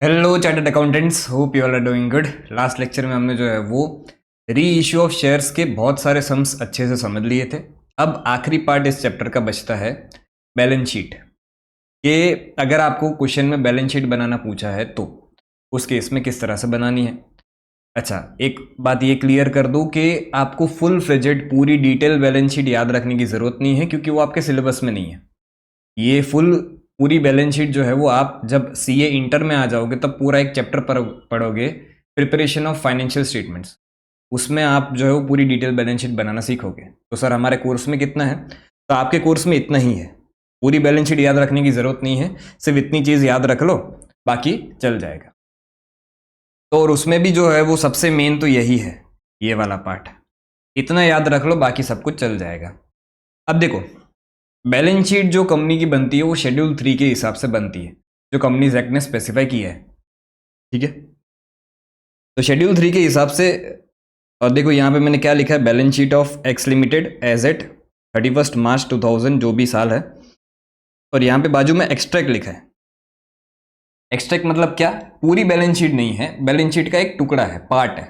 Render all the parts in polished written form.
Hello chartered accountants, hope you all are doing good. Last lecture में हमने जो है वो री इश्यू ऑफ शेयर्स के बहुत सारे सम्स अच्छे से समझ लिए थे। अब आखिरी पार्ट इस चैप्टर का बचता है बैलेंस शीट। कि अगर आपको क्वेश्चन में बैलेंस शीट बनाना पूछा है तो उस केस में किस तरह से बनानी है। अच्छा, एक बात ये क्लियर कर दूं कि आपको फुल फ्लेजेड पूरी डिटेल बैलेंस शीट याद रखने की ज़रूरत नहीं है, क्योंकि वो आपके सिलेबस में नहीं है। ये पूरी बैलेंस शीट जो है वो आप जब सीए इंटर में आ जाओगे तब पूरा एक चैप्टर पढ़ोगे, प्रिपरेशन ऑफ फाइनेंशियल स्टेटमेंट्स। उसमें आप जो है वो पूरी डिटेल बैलेंस शीट बनाना सीखोगे। तो सर हमारे कोर्स में कितना है? तो आपके कोर्स में इतना ही है। पूरी बैलेंस शीट याद रखने की ज़रूरत नहीं है, सिर्फ इतनी चीज़ याद रख लो, बाकी चल जाएगा। तो और उसमें भी जो है वो सबसे मेन तो यही है, ये वाला पार्ट। इतना याद रख लो, बाकी सब कुछ चल जाएगा। अब देखो, बैलेंस शीट जो कंपनी की बनती है वो शेड्यूल 3 के हिसाब से बनती है, जो कंपनीज एक्ट ने स्पेसिफाई किया है। ठीक है, तो शेड्यूल 3 के हिसाब से, और देखो यहाँ पे मैंने क्या लिखा है, balance sheet of X limited as at 31 March 2000, जो भी साल है। और यहाँ पे बाजू में एक्सट्रैक्ट लिखा है। एक्सट्रैक्ट मतलब क्या? पूरी बैलेंस शीट नहीं है, बैलेंस शीट का एक टुकड़ा है, पार्ट है।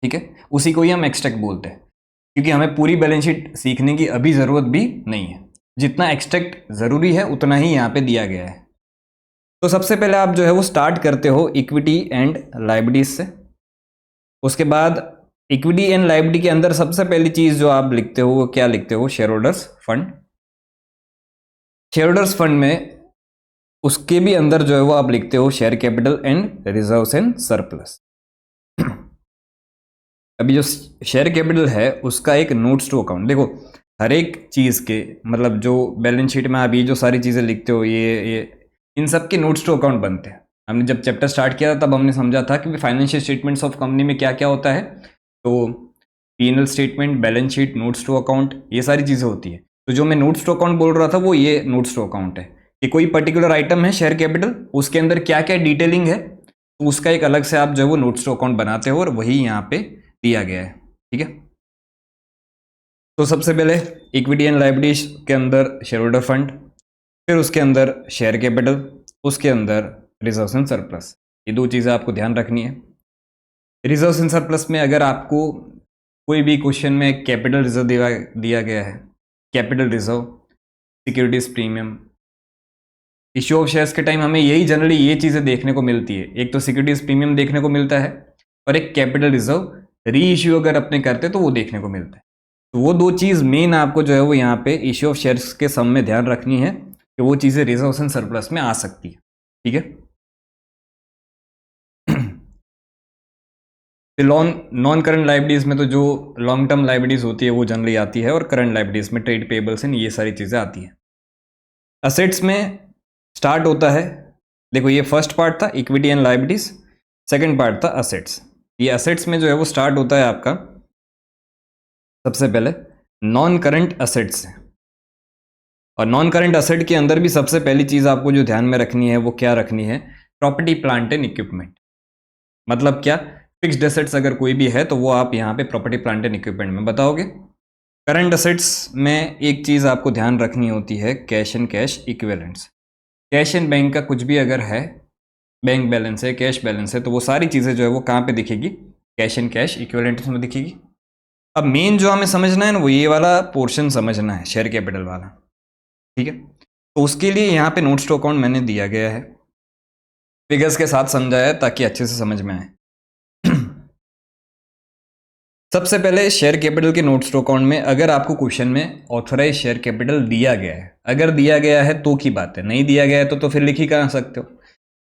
ठीक है, उसी को ही हम एक्सट्रैक्ट बोलते हैं, क्योंकि हमें पूरी बैलेंस शीट सीखने की अभी ज़रूरत भी नहीं है। जितना एक्सट्रैक्ट ज़रूरी है उतना ही यहाँ पे दिया गया है। तो सबसे पहले आप जो है वो स्टार्ट करते हो इक्विटी एंड लायबिलिटीज से। उसके बाद इक्विटी एंड लायबिलिटी के अंदर सबसे पहली चीज जो आप लिखते हो वो क्या लिखते हो? Share holders fund. Share holders fund में उसके भी अंदर जो है वो आप लिखते हो share capital and reserves and surplus. अभी जो शेयर कैपिटल है उसका एक नोट्स टू अकाउंट, देखो हर एक चीज के मतलब जो बैलेंस शीट में आप ये जो सारी चीजें लिखते हो, ये इन सब के नोट्स टू अकाउंट बनते हैं। हमने जब चैप्टर स्टार्ट किया था तब हमने समझा था कि फाइनेंशियल स्टेटमेंट्स ऑफ कंपनी में क्या क्या होता है। तो PNL statement, balance sheet, notes to account, ये सारी चीज़ें होती है। तो जो मैं नोट्स टू अकाउंट बोल रहा था वो ये नोट्स टू अकाउंट है कि कोई पर्टिकुलर आइटम है शेयर कैपिटल, उसके अंदर क्या क्या डिटेलिंग है, तो उसका एक अलग से आप जो है वो नोट्स टू अकाउंट बनाते हो और वही यहाँ पे दिया गया है। ठीक है, तो सबसे पहले इक्विटी एंड लायबिलिटीज के अंदर शेयर होल्डर फंड, फिर उसके अंदर शेयर कैपिटल, उसके अंदर रिजर्व्स एंड सरप्लस। ये दो चीज़ें आपको ध्यान रखनी है। रिजर्व्स एंड सरप्लस में अगर आपको कोई भी क्वेश्चन में कैपिटल रिजर्व दिया गया है, capital reserve, securities premium, issue of shares के टाइम हमें यही जनरली ये चीज़ें देखने को मिलती है। एक तो सिक्योरिटीज प्रीमियम देखने को मिलता है और एक कैपिटल रिजर्व री इश्यू अगर अपने करते तो वो देखने को मिलता है। तो वो दो चीज़ मेन आपको जो है वो यहाँ पे इश्यू ऑफ शेयर्स के सम में ध्यान रखनी है कि वो चीज़ें रिजर्व्स एंड सरप्लस में आ सकती है। ठीक है, नॉन करंट लाइबिलिटीज में तो जो लॉन्ग टर्म लाइबिलिटीज होती है वो जनरली आती है, और करंट लाइबिलिटीज में ट्रेड पेबल्स एंड ये सारी चीज़ें आती हैं। असेट्स में स्टार्ट होता है, देखो ये फर्स्ट पार्ट था equity and liabilities, second part था असेट्स। ये असेट्स में जो है वो स्टार्ट होता है आपका सबसे पहले नॉन करंट असेट्स से। और नॉन करंट असेट के अंदर भी सबसे पहली चीज़ आपको जो ध्यान में रखनी है वो क्या रखनी है? Property plant and equipment. मतलब क्या? फिक्स्ड एसेट्स अगर कोई भी है तो वो आप यहाँ पे प्रॉपर्टी प्लांट एंड इक्विपमेंट में बताओगे। करंट एसेट्स में एक चीज़ आपको ध्यान रखनी होती है, cash and cash equivalents. Cash and bank का कुछ भी अगर है, बैंक बैलेंस है, कैश बैलेंस है, तो वो सारी चीज़ें जो है वो कहाँ पे दिखेगी? कैश एंड कैश इक्विवेलेंट्स में दिखेगी। अब मेन जो हमें समझना है ना वो ये वाला पोर्शन समझना है, शेयर कैपिटल वाला। ठीक है, तो उसके लिए यहाँ पे नोट्स टू अकाउंट मैंने दिया गया है, फिगर्स के साथ समझाया ताकि अच्छे से समझ में आए। सबसे पहले शेयर कैपिटल के नोट्स टू अकाउंट में अगर आपको क्वेश्चन में ऑथराइज शेयर कैपिटल दिया गया है, अगर दिया गया है तो की बात है, नहीं दिया गया है तो फिर लिख ही कहाँ सकते हो।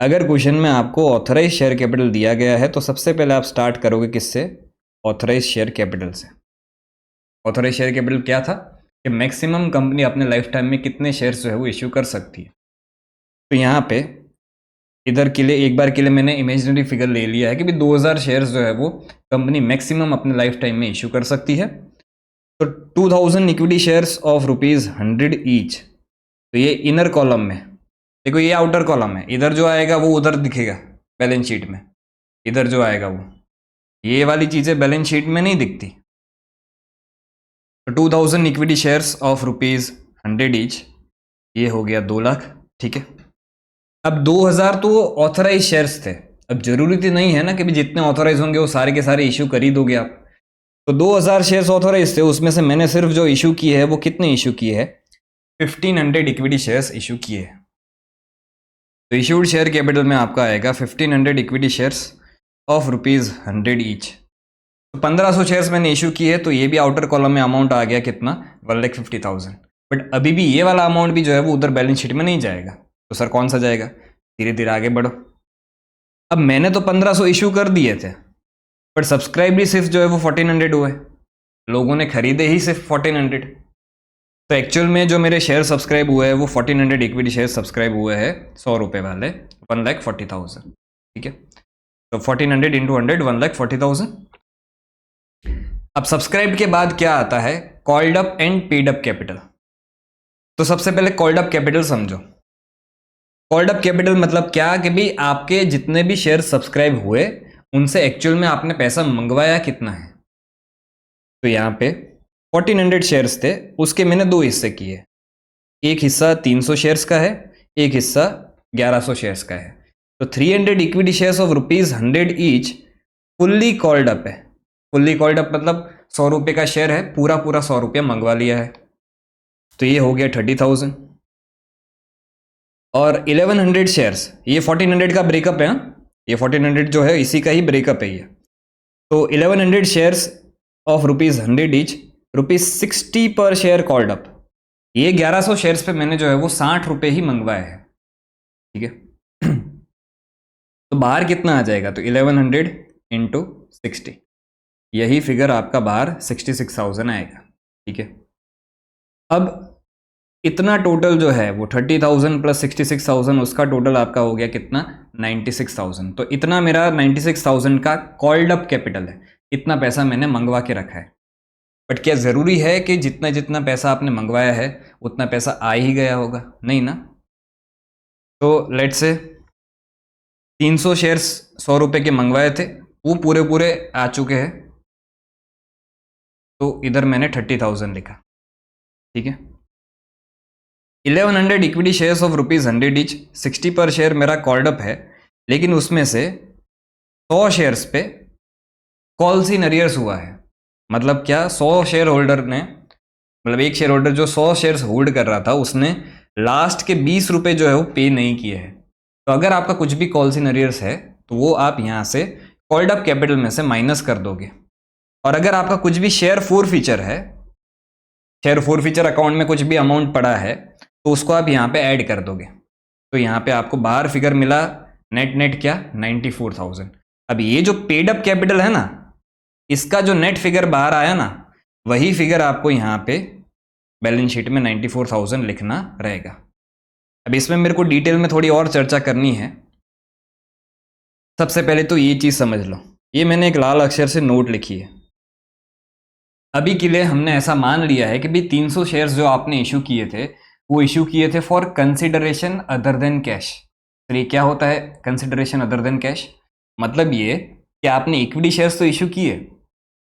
अगर क्वेश्चन में आपको ऑथराइज शेयर कैपिटल दिया गया है तो सबसे पहले आप स्टार्ट करोगे किससे? ऑथराइज शेयर कैपिटल से। ऑथराइज शेयर कैपिटल क्या था कि मैक्सिमम कंपनी अपने लाइफ टाइम में कितने शेयर्स जो है वो इश्यू कर सकती है। तो यहाँ पे इधर के लिए एक बार के लिए मैंने इमेजिनरी फिगर ले लिया है कि भी 2000 शेयर्स जो है वो कंपनी मैक्सिमम अपने लाइफ टाइम में इश्यू कर सकती है। तो 2000 इक्विटी शेयर्स ऑफ ₹100 ईच। तो ये इनर कॉलम में, देखो ये आउटर कॉलम है, इधर जो आएगा वो उधर दिखेगा बैलेंस शीट में, इधर जो आएगा वो, ये वाली चीज़ें बैलेंस शीट में नहीं दिखती। तो 2000 इक्विटी शेयर्स ऑफ ₹100 ईच, ये हो गया 2 लाख। ठीक है, अब 2000 तो ऑथराइज शेयर्स थे। अब जरूरी तो नहीं है ना कि भी जितने ऑथराइज होंगे वो सारे के सारे इशू कर ही दोगे आप। तो 2000 शेयर्स ऑथराइज थे, उसमें से मैंने सिर्फ जो इशू की है वो कितने इशू किए हैं, 1500 इक्विटी शेयर्स इशू किए हैं। तो इशूड शेयर कैपिटल में आपका आएगा 1500 इक्विटी शेयर्स ऑफ ₹100 ईच। तो 1500 शेयर्स मैंने इशू किए, तो ये भी आउटर कॉलम में अमाउंट आ गया कितना, 1,50,000। बट अभी भी ये वाला अमाउंट भी जो है वो उधर बैलेंस शीट में नहीं जाएगा। तो सर कौन सा जाएगा, धीरे धीरे आगे बढ़ो। अब मैंने तो 1500 इशू कर दिए थे, बट सब्सक्राइब भी सिर्फ जो है वो 1400 हुए, लोगों ने खरीदे ही सिर्फ 1400। तो एक्चुअल में जो मेरे शेयर सब्सक्राइब हुए हैं वो 1400 इक्विटी शेयर सब्सक्राइब हुए हैं 100 रुपये वाले, 1,40,000। ठीक है, तो 1400 इंटू 100, 1,40,000। अब सब्सक्राइब के बाद क्या आता है, called up and paid up capital. तो सबसे पहले कॉल्ड अप कैपिटल समझो। कॉल्ड अप कैपिटल मतलब क्या कि भाई आपके जितने भी शेयर सब्सक्राइब हुए उनसे एक्चुअल में आपने पैसा मंगवाया कितना है। तो यहाँ पे 1400 शेयर्स थे, उसके मैंने दो हिस्से किए, एक हिस्सा 300 शेयर्स का है, एक हिस्सा 1100 शेयर्स का है। तो 300 equity shares of ₹100 each fully called up है। फुल्ली कॉल्ड अप मतलब 100 रुपये का शेयर है, पूरा पूरा 100 रुपया मंगवा लिया है। तो ये हो गया 30,000। और 1100 शेयर्स, ये 1400 का ब्रेकअप है। ये 1400 जो है इसी का ही ब्रेकअप है ये। तो 1100 शेयर्स ऑफ ₹100 ईच, ₹60 पर शेयर कॉल्ड अप। ये 1100 शेयर्स पे मैंने जो है वो 60 रुपये ही मंगवाए हैं। ठीक है, तो बाहर कितना आ जाएगा, तो 1100 इंटू 60, यही फिगर आपका बाहर 66,000 आएगा। ठीक है, अब इतना टोटल जो है वो 30,000 प्लस 66,000, उसका टोटल आपका हो गया कितना, 96,000। तो इतना मेरा 96,000 का कॉल्ड अप कैपिटल है, इतना पैसा मैंने मंगवा के रखा है। बट क्या ज़रूरी है कि जितना जितना पैसा आपने मंगवाया है उतना पैसा आ ही गया होगा, नहीं ना। तो लेट्स से 300 शेयर्स 100 रुपये के मंगवाए थे, वो पूरे पूरे आ चुके हैं, तो इधर मैंने 30,000 लिखा। ठीक है, 1100 इक्विटी शेयर्स ऑफ ₹100 ईच, 60 पर शेयर मेरा कॉल्ड अप है, लेकिन उसमें से 100 शेयर्स पे कॉल्स इन अरियर्स हुआ है। मतलब क्या, 100 शेयर होल्डर ने, मतलब एक शेयर होल्डर जो 100 शेयर्स होल्ड कर रहा था उसने लास्ट के 20 रुपये जो है वो पे नहीं किए हैं। तो अगर आपका कुछ भी कॉल्स इन अरियर्स है तो वो आप यहाँ से कॉल्ड अप कैपिटल में से माइनस कर दोगे। और अगर आपका कुछ भी शेयर फोर फीचर है, शेयर फोर फीचर अकाउंट में कुछ भी अमाउंट पड़ा है, तो उसको आप यहाँ पे ऐड कर दोगे। तो यहाँ पे आपको बाहर फिगर मिला नेट नेट क्या, 94,000। अब ये जो पेड अप कैपिटल है ना, इसका जो नेट फिगर बाहर आया ना, वही फिगर आपको यहाँ पे बैलेंस शीट में 94,000 लिखना रहेगा। अब इसमें मेरे को डिटेल में थोड़ी और चर्चा करनी है। सबसे पहले तो ये चीज़ समझ लो, ये मैंने एक लाल अक्षर से नोट लिखी है। अभी के लिए हमने ऐसा मान लिया है कि भाई 300 शेयर्स जो आपने इशू किए थे वो इशू किए थे for consideration other than cash. तो ये क्या होता है कंसिडरेशन अदर देन कैश, मतलब ये कि आपने इक्विटी शेयर्स तो इशू किए,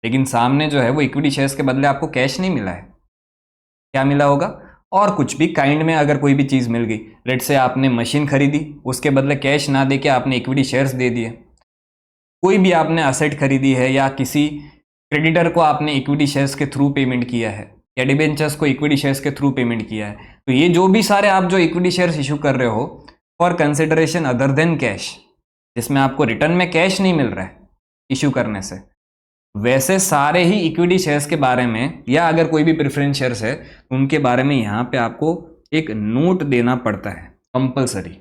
लेकिन सामने जो है वो इक्विटी शेयर्स के बदले आपको कैश नहीं मिला है। क्या मिला होगा, और कुछ भी काइंड में अगर कोई भी चीज़ मिल गई, लेट से आपने मशीन खरीदी, उसके बदले कैश ना दे के आपने इक्विटी शेयर्स दे दिए। कोई भी आपने असेट खरीदी है या किसी क्रेडिटर को आपने इक्विटी शेयर्स के थ्रू पेमेंट किया है या डिबेंचर्स को इक्विटी शेयर्स के थ्रू पेमेंट किया है, तो ये जो भी सारे आप जो इक्विटी शेयर्स इशू कर रहे हो for consideration other than cash, जिसमें आपको रिटर्न में कैश नहीं मिल रहा है इशू करने से, वैसे सारे ही इक्विटी शेयर्स के बारे में या अगर कोई भी प्रेफरेंस शेयर्स है उनके बारे में यहाँ पे आपको एक नोट देना पड़ता है कंपलसरी।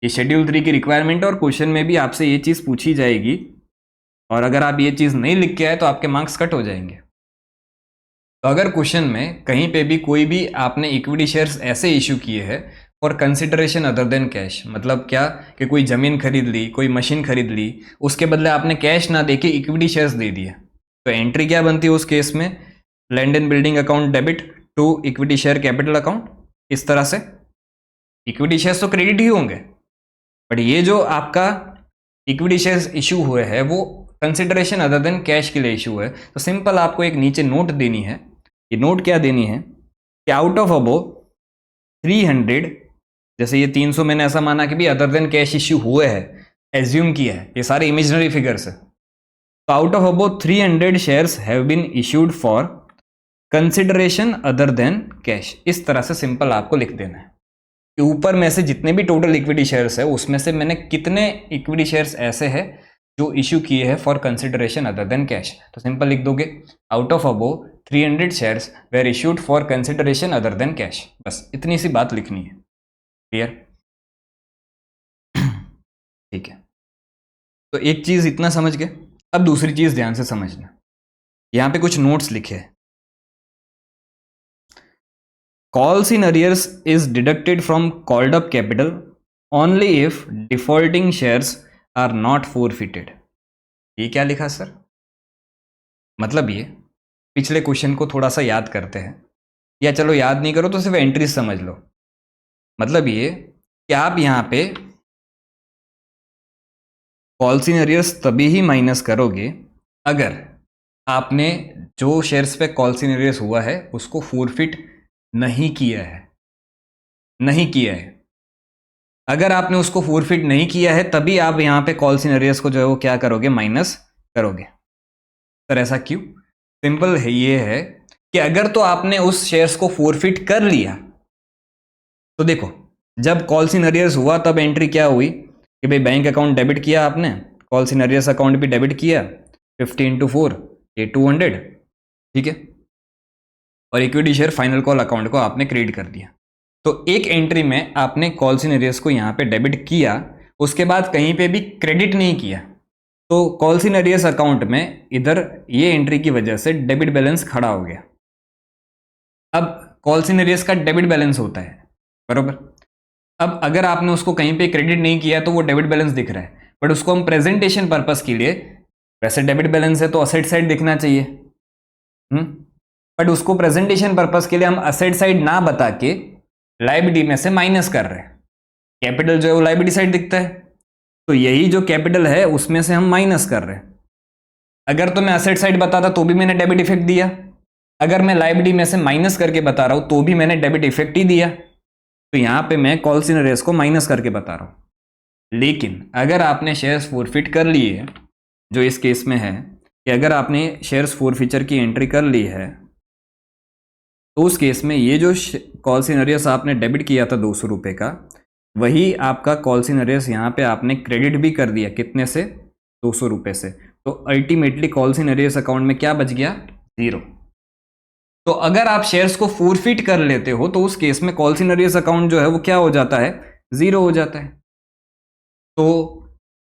ये शेड्यूल 3 की रिक्वायरमेंट है और क्वेश्चन में भी आपसे ये चीज़ पूछी जाएगी, और अगर आप ये चीज़ नहीं लिख के आए तो आपके मार्क्स कट हो जाएंगे। तो अगर क्वेश्चन में कहीं पे भी कोई भी आपने इक्विटी शेयर्स ऐसे इशू किए हैं और कंसिडरेशन अदर देन कैश, मतलब क्या कि कोई ज़मीन खरीद ली, कोई मशीन खरीद ली, उसके बदले आपने कैश ना देके इक्विटी शेयर्स दे दिए, तो एंट्री क्या बनती है उस केस में, land and building account debit to equity share capital account. इस तरह से इक्विटी शेयर्स तो क्रेडिट ही होंगे, बट ये जो आपका इक्विटी शेयर्स इशू हुए हैं वो कंसिडरेशन अदर देन कैश के लिए इशू है। तो सिंपल आपको एक नीचे नोट देनी है। ये नोट क्या देनी है कि आउट ऑफ अबो 300 जैसे ये 300 मैंने ऐसा माना कि भी अदर देन कैश इश्यू हुए हैं, एज्यूम किया है, ये सारे इमेजिनरी फिगर्स है। तो out of about 300 shares have been issued for consideration other than cash. इस तरह से सिंपल आपको लिख देना है कि ऊपर में से जितने भी टोटल इक्विटी शेयर्स है उसमें से मैंने कितने इक्विटी शेयर्स ऐसे हैं जो इश्यू किए हैं for consideration other than cash. तो सिंपल लिख दोगे out of above 300 shares were issued for consideration other than cash. बस इतनी सी बात लिखनी है। क्लियर? ठीक है, तो एक चीज इतना समझ गए। अब दूसरी चीज ध्यान से समझना, यहां पे कुछ नोट्स लिखे हैं। Calls in arrears is deducted from called up capital only if defaulting shares are not forfeited. ये क्या लिखा सर? मतलब ये पिछले क्वेश्चन को थोड़ा सा याद करते हैं, या चलो याद नहीं करो तो सिर्फ एंट्रीज समझ लो। मतलब ये कि आप यहां पे कॉल्स इन अरियर्स तभी ही माइनस करोगे अगर आपने जो शेयर्स पे कॉल्स इन अरियर्स हुआ है उसको फोरफिट नहीं किया है। नहीं किया है, अगर आपने उसको फोरफिट नहीं किया है तभी आप यहां पे कॉल्स इन अरियर्स को जो है वो क्या करोगे, माइनस करोगे। सर ऐसा क्यों? सिंपल है, ये है कि अगर तो आपने उस शेयर्स को फोरफिट कर लिया तो देखो जब कॉल्स इन अरियर्स हुआ तब एंट्री क्या हुई कि भाई बैंक अकाउंट डेबिट किया आपने, कॉल्स इन अरियर्स अकाउंट भी डेबिट किया, 50 × 4 ये 200, ठीक है, और equity share final call account को आपने क्रेडिट कर दिया। तो एक एंट्री में आपने कॉल्स इन अरियर्स को यहाँ पे डेबिट किया, उसके बाद कहीं पे भी क्रेडिट नहीं किया, तो कॉल्स इन अरियर्स अकाउंट में इधर ये एंट्री की वजह से डेबिट बैलेंस खड़ा हो गया। अब कॉल्स इन अरियर्स का डेबिट बैलेंस होता है, बरोबर। अब अगर आपने उसको कहीं पे क्रेडिट नहीं किया तो वो डेबिट बैलेंस दिख रहा है, बट उसको हम प्रेजेंटेशन पर्पस के लिए, वैसे डेबिट बैलेंस है तो असेट साइड दिखना चाहिए, बट उसको प्रेजेंटेशन पर्पस के लिए हम असेट साइड ना बता के लायबिलिटी में से माइनस कर रहे हैं। कैपिटल जो है वो लायबिलिटी साइड दिखता है, तो यही जो कैपिटल है उसमें से हम माइनस कर रहे हैं। अगर तो मैं असेट साइड बताता तो भी मैंने डेबिट इफेक्ट दिया, अगर मैं लायबिलिटी में से माइनस करके बता रहा हूं तो भी मैंने डेबिट इफेक्ट ही दिया। तो यहां पे मैं कॉल्स इन अरियर्स को माइनस करके बता रहा हूं। लेकिन अगर आपने शेयर्स फोरफिट कर लिए, जो इस केस में है कि अगर आपने शेयर्स फोरफिचर की एंट्री कर ली है, तो उस केस में ये जो कॉल्स इन अरियर्स आपने डेबिट किया था 200 रुपये का, वही आपका कॉल्स इन अरियर्स यहाँ पे आपने क्रेडिट भी कर दिया, कितने से? 200 रुपये से। तो ultimately calls in arrears account में क्या बच गया? 0। तो अगर आप शेयर्स को फोरफिट कर लेते हो तो उस केस में कॉल्स इन अरियर्स अकाउंट जो है वो क्या हो जाता है? 0 हो जाता है। तो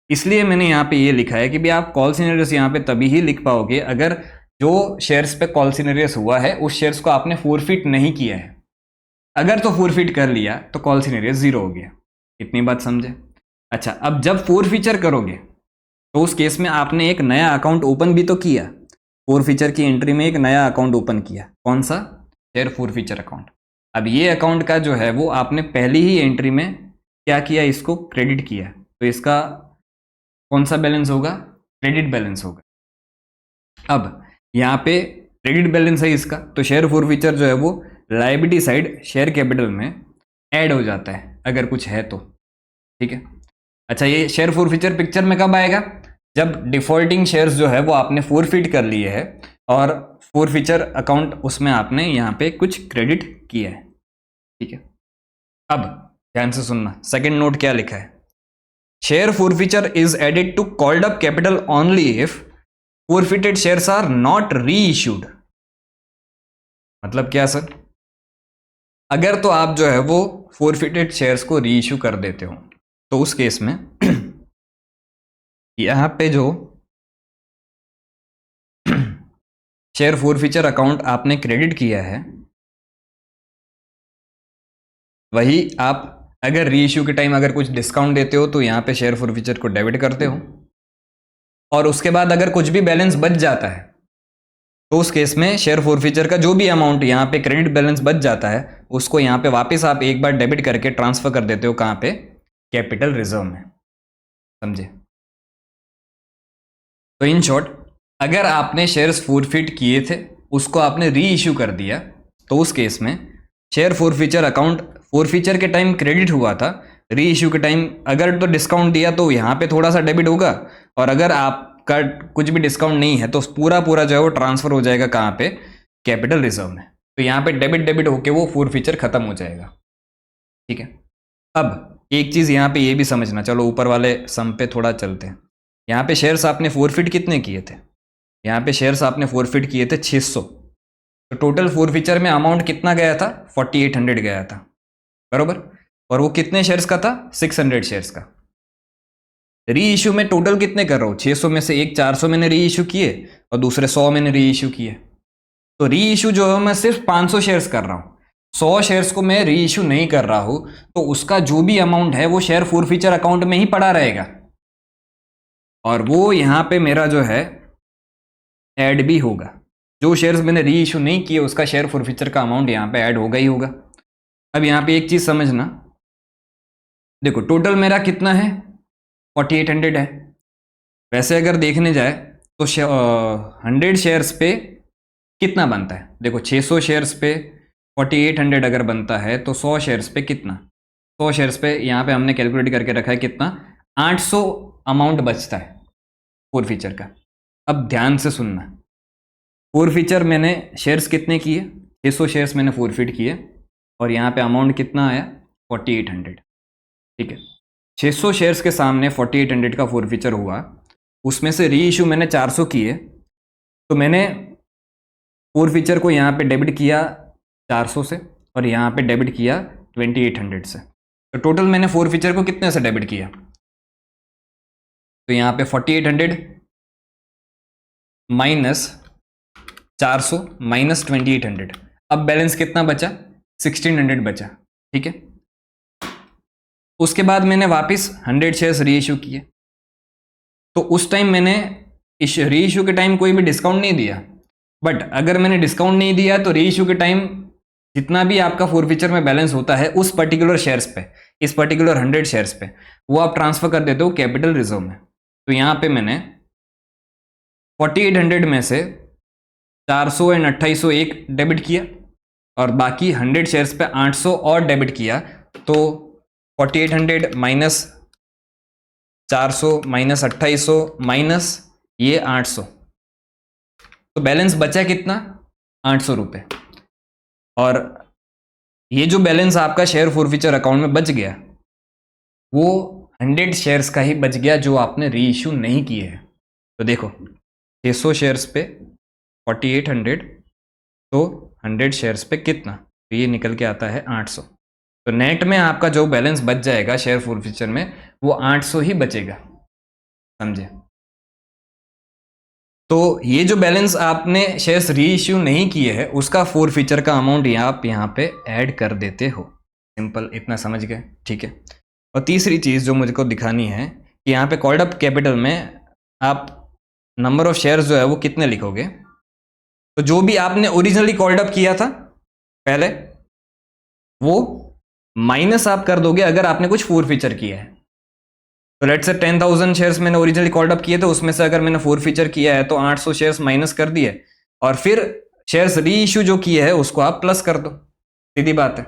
इसलिए मैंने यहाँ पे ये लिखा है कि भी आप कॉल्स इन अरियर्स यहाँ पे तभी ही लिख पाओगे अगर जो शेयर्स पे कॉल्स इन अरियर्स हुआ है उस शेयर्स को आपने फोरफिट नहीं किया है। अगर तो फोरफिट कर लिया तो कॉल्स इन अरियर्स 0 हो गया। इतनी बात समझे? अच्छा, अब जब फोरफिचर करोगे तो उस केस में आपने एक नया अकाउंट ओपन भी तो किया, फोरफिचर की एंट्री में एक नया अकाउंट ओपन किया। कौन सा? Share forfeiture account. अब ये अकाउंट का जो है वो आपने पहली ही एंट्री में क्या किया, इसको क्रेडिट किया, तो इसका कौन सा बैलेंस होगा? क्रेडिट बैलेंस होगा। अब यहाँ पे क्रेडिट बैलेंस है इसका, तो शेयर फोरफिचर जो है वो लायबिलिटी साइड शेयर कैपिटल में ऐड हो जाता है अगर कुछ है तो, ठीक है। अच्छा, ये शेयर फोरफिचर पिक्चर में कब आएगा? जब डिफॉल्टिंग शेयर्स जो है वो आपने फोरफिट कर लिए है और फोरफिचर अकाउंट उसमें आपने यहाँ पे कुछ क्रेडिट किया है, ठीक है। अब ध्यान से सुनना, सेकंड नोट क्या लिखा है? Share forfeiture is added to called up capital only if forfeited shares are not reissued. मतलब क्या सर? अगर तो आप जो है वो फोरफिटेड शेयर्स को री इश्यू कर देते हो तो उस केस में यहां पे जो शेयर फोरफिचर अकाउंट आपने क्रेडिट किया है वही आप अगर री इश्यू के टाइम अगर कुछ डिस्काउंट देते हो तो यहां पे शेयर फोरफिचर को डेबिट करते हो, और उसके बाद अगर कुछ भी बैलेंस बच जाता है तो उस केस में शेयर फोरफिचर का जो भी अमाउंट यहाँ पे क्रेडिट बैलेंस बच जाता है उसको यहाँ पे वापस आप एक बार डेबिट करके ट्रांसफर कर देते हो। कहाँ पे? कैपिटल रिजर्व में। समझे? तो इन शॉर्ट, अगर आपने शेयर्स फोरफिट किए थे उसको आपने री इश्यू कर दिया तो उस केस में शेयर फोरफिचर अकाउंट फॉरफीचर के टाइम क्रेडिट हुआ था, री इश्यू के टाइम अगर तो डिस्काउंट दिया तो यहाँ पे थोड़ा सा डेबिट होगा, और अगर आपका कुछ भी डिस्काउंट नहीं है तो पूरा पूरा जो है वो ट्रांसफर हो जाएगा कहाँ पे, कैपिटल रिजर्व में। तो यहाँ पे डेबिट डेबिट होके वो फॉरफीचर खत्म हो जाएगा। ठीक है, अब एक चीज यहाँ पे ये भी समझना, चलो ऊपर वाले सम पे थोड़ा चलते हैं। यहाँ पे शेयर्स आपने फॉरफिट कितने किए थे, यहाँ पे शेयर्स आपने फॉरफिट किए थे 600, तो टोटल फॉरफीचर में अमाउंट कितना गया था, 4800 गया था, बरोबर। और वो कितने शेयर्स का था, 600 शेयर्स का। री इश्यू में टोटल कितने कर रहा हूँ, 600 में से एक 400 मैंने री इश्यू किए और दूसरे 100 मैंने री इश्यू किए। तो री इश्यू जो है मैं सिर्फ 500 शेयर्स कर रहा हूँ, 100 शेयर्स को मैं री इश्यू नहीं कर रहा हूं, तो उसका जो भी अमाउंट है वो शेयर फॉरफीचर अकाउंट में ही पड़ा रहेगा, और वो यहां पे मेरा जो है ऐड भी होगा। जो शेयर्स मैंने री इश्यू नहीं किए उसका शेयर फॉरफीचर का अमाउंट यहां पे ऐड होगा ही होगा। अब यहां पे एक चीज समझना, देखो टोटल मेरा कितना है, 4800 है। वैसे अगर देखने जाए तो 100 शेयर्स पे कितना बनता है, देखो 600 शेयर्स पे 4800 अगर बनता है तो 100 शेयर्स पे कितना, 100 शेयर्स पे यहाँ पे हमने कैलकुलेट करके रखा है कितना, 800 अमाउंट बचता है फॉरफीचर का। अब ध्यान से सुनना, फॉरफीचर मैंने शेयर्स कितने किए, 600 शेयर्स मैंने फॉरफिट किए, और यहाँ पे अमाउंट कितना आया, 4800। ठीक है, 600 शेयर्स के सामने 4800 का फॉरफीचर हुआ, उसमें से री इशू मैंने 400 किए, तो मैंने फॉरफीचर को यहाँ पे डेबिट किया 400 से और यहाँ पे डेबिट किया 2800 से। तो टोटल मैंने फॉरफीचर को कितने से डेबिट किया, तो यहाँ पे 4800 माइनस 400 माइनस 2800, अब बैलेंस कितना बचा, 1600 बचा। ठीक है, उसके बाद मैंने वापस 100 शेयर्स री इशू किए, तो उस टाइम मैंने री इशू के टाइम कोई भी डिस्काउंट नहीं दिया, बट अगर मैंने डिस्काउंट नहीं दिया तो री इशू के टाइम जितना भी आपका फॉरफीचर में बैलेंस होता है उस पर्टिकुलर शेयर्स पे, इस पर्टिकुलर 100 शेयर्स पे, वो आप ट्रांसफर कर देते हो कैपिटल रिजर्व में। तो यहाँ पे मैंने 4800 में से 400 एंड 2800 एक डेबिट किया और बाकी 100 शेयर्स पे 800 और डेबिट किया, तो 4800 माइनस 400 माइनस 2800 माइनस ये 800, तो बैलेंस बचा कितना, 800 रुपये। और ये जो बैलेंस आपका शेयर फॉरफीचर अकाउंट में बच गया वो 100 शेयर्स का ही बच गया जो आपने री इशू नहीं किए हैं। तो देखो 600 शेयर्स पे 4800, तो 100 शेयर्स पे कितना, तो ये निकल के आता है 800। तो नेट में आपका जो बैलेंस बच जाएगा शेयर फॉरफीचर में वो 800 ही बचेगा, समझे। तो ये जो बैलेंस आपने शेयर्स री इश्यू नहीं किए हैं उसका फॉरफीचर का अमाउंट आप यहाँ पे ऐड कर देते हो, सिंपल, इतना समझ गए। ठीक है, और तीसरी चीज़ जो मुझको दिखानी है कि यहाँ पे कॉल्ड अप कैपिटल में आप नंबर ऑफ शेयर्स जो है वो कितने लिखोगे, तो जो भी आपने ओरिजिनली कॉल्ड अप किया था पहले वो माइनस आप कर दोगे अगर आपने कुछ फॉरफीचर किया है। तो लेट्स से 10,000 शेयर्स मैंने ओरिजिनली कॉल्ड अप किए थे, उसमें से अगर मैंने फॉरफीचर किया है तो 800 शेयर्स माइनस कर दिए और फिर शेयर्स री इशू जो किए है उसको आप प्लस कर दो, सीधी बात है।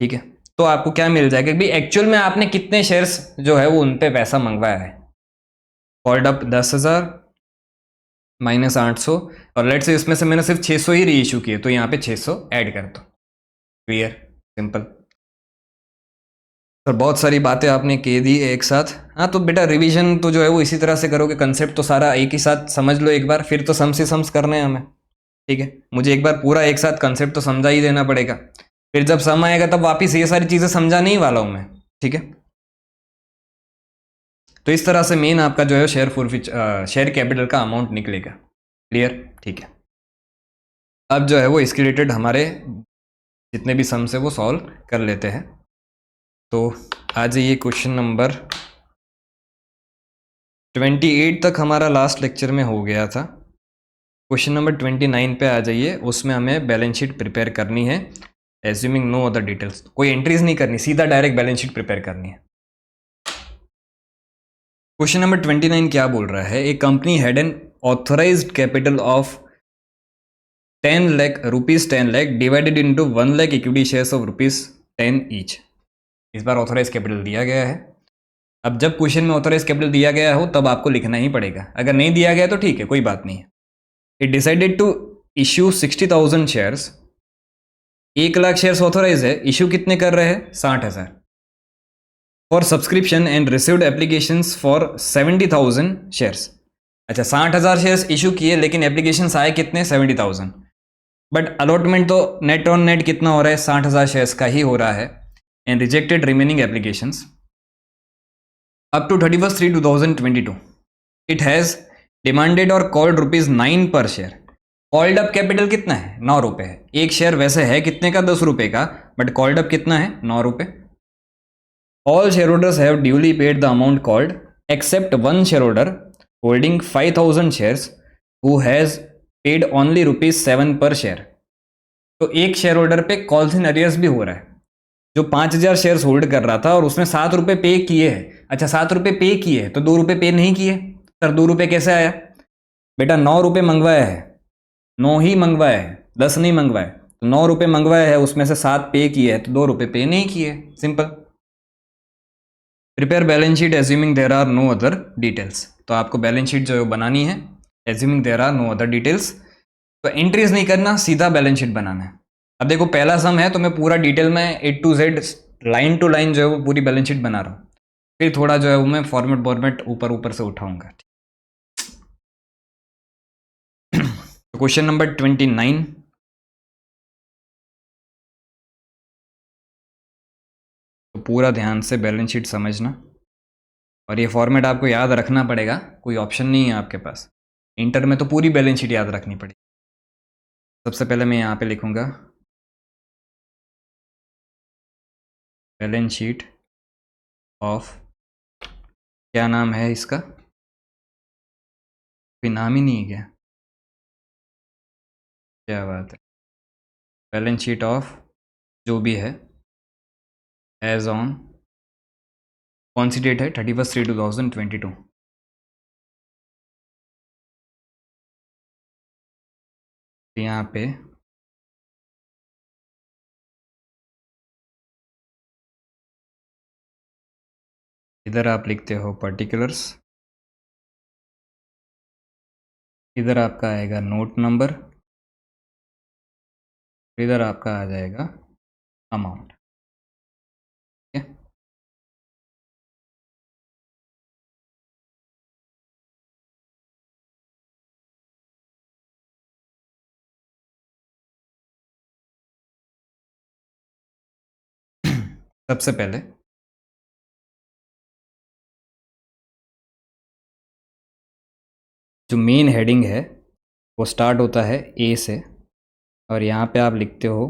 ठीक है, तो आपको क्या मिल जाएगा कि एक्चुअल में आपने कितने शेयर्स जो है वो उन पे पैसा मंगवाया है। कॉल्ड अप 10,000 माइनस 800, और लेट्स से इसमें से मैंने सिर्फ 600 ही री इशू किए, तो यहाँ पे 600 ऐड कर दो। Clear, simple. और बहुत सारी बातें आपने कह दी एक साथ। हाँ, तो बेटा रिवीजन तो जो है वो इसी तरह से करोगे, कंसेप्ट तो सारा एक ही साथ समझ लो एक बार, फिर तो सम से सम्स करने हैं हमें। ठीक है, मुझे एक बार पूरा एक साथ कंसेप्ट तो समझा ही देना पड़ेगा, फिर जब सम आएगा तब वापिस ये सारी चीज़ें समझाने ही वाला हूँ मैं। ठीक है, तो इस तरह से मेन आपका जो है शेयर कैपिटल का अमाउंट निकलेगा। क्लियर, ठीक है। अब जो है वो इसके रिलेटेड हमारे जितने भी सम्स है वो सॉल्व कर लेते हैं। तो आ जाइए क्वेश्चन नंबर 28 तक हमारा लास्ट लेक्चर में हो गया था। क्वेश्चन नंबर 29 पे आ जाइए, उसमें हमें बैलेंस शीट प्रिपेयर करनी है, एज्यूमिंग नो अदर डिटेल्स, कोई एंट्रीज नहीं करनी, सीधा डायरेक्ट बैलेंस शीट प्रिपेयर करनी है। क्वेश्चन नंबर 29 क्या बोल रहा है, a company had an authorised capital of 10 lakh rupees 10 lakh divided into 1 lakh equity shares of rupees 10 each. इस बार ऑथोराइज कैपिटल दिया गया है। अब जब क्वेश्चन में ऑथोराइज कैपिटल दिया गया हो तब आपको लिखना ही पड़ेगा, अगर नहीं दिया गया तो ठीक है, कोई बात नहीं है। It decided to issue 60,000 shares. 1 lakh shares authorise है, इश्यू कितने कर रहे हैं? 60,000। For subscription and received applications for 70,000 shares. अच्छा, 60,000 शेयर्स इशू किए लेकिन एप्लीकेशंस आए कितने? 70,000। बट अलॉटमेंट तो नेट ऑन नेट कितना हो रहा है? 60,000 शेयर्स का ही हो रहा है। And rejected remaining applications up to 31/3/2022 it has demanded or called ₹9 per share। Called up capital कितना है? 9 रुपए है। एक शेयर वैसे है कितने का? 10 रुपए का, बट कॉल्ड अप कितना है? 9 रुपए। All share holders have duly paid the amount called except one share holder holding 5,000 shares who has paid only ₹7 पर शेयर। तो एक शेयर होल्डर पे कॉल्स इन अरियर्स भी हो रहा है, जो 5,000 शेयर्स होल्ड कर रहा था और उसने 7 रुपए पे किए हैं। अच्छा, 7 रुपए पे किए हैं तो 2 रुपए पे नहीं किए। सर 2 रुपए कैसे आया? बेटा 9 रुपए मंगवाया है, 9 ही मंगवाया है, 10 नहीं मंगवाया। तो 9 रुपए मंगवाया है, उसमें से 7 पे किए है तो 2 रुपए पे नहीं किए। Simple. Prepare balance sheet assuming there are no other details. तो आपको बैलेंस शीट जो है बनानी है assuming there are no other details. तो एंट्रीज नहीं करना, सीधा बैलेंस शीट बनाना है। अब देखो पहला सम है तो मैं पूरा डिटेल में A to Z line to line जो है वो पूरी बैलेंस शीट बना रहा हूँ, फिर थोड़ा जो है वो मैं फॉर्मेट ऊपर ऊपर से उठाऊंगा। तो क्वेश्चन नंबर 29। तो पूरा ध्यान से बैलेंस शीट समझना, और ये फॉर्मेट आपको याद रखना पड़ेगा, कोई ऑप्शन नहीं है आपके पास। इंटर में तो पूरी बैलेंस शीट याद रखनी पड़ेगी। सबसे पहले मैं यहाँ पे लिखूंगा बैलेंस शीट ऑफ, क्या नाम है इसका? कोई नाम ही नहीं है क्या? क्या बात है। बैलेंस शीट ऑफ जो भी है एज ऑन, कौन सी डेट है? 31/3/2022। यहाँ पे इधर आप लिखते हो पर्टिकुलर्स, इधर आपका आएगा नोट नंबर, इधर आपका आ जाएगा अमाउंट। ठीक है। सबसे पहले जो मेन हेडिंग है वो स्टार्ट होता है ए से, और यहाँ पे आप लिखते हो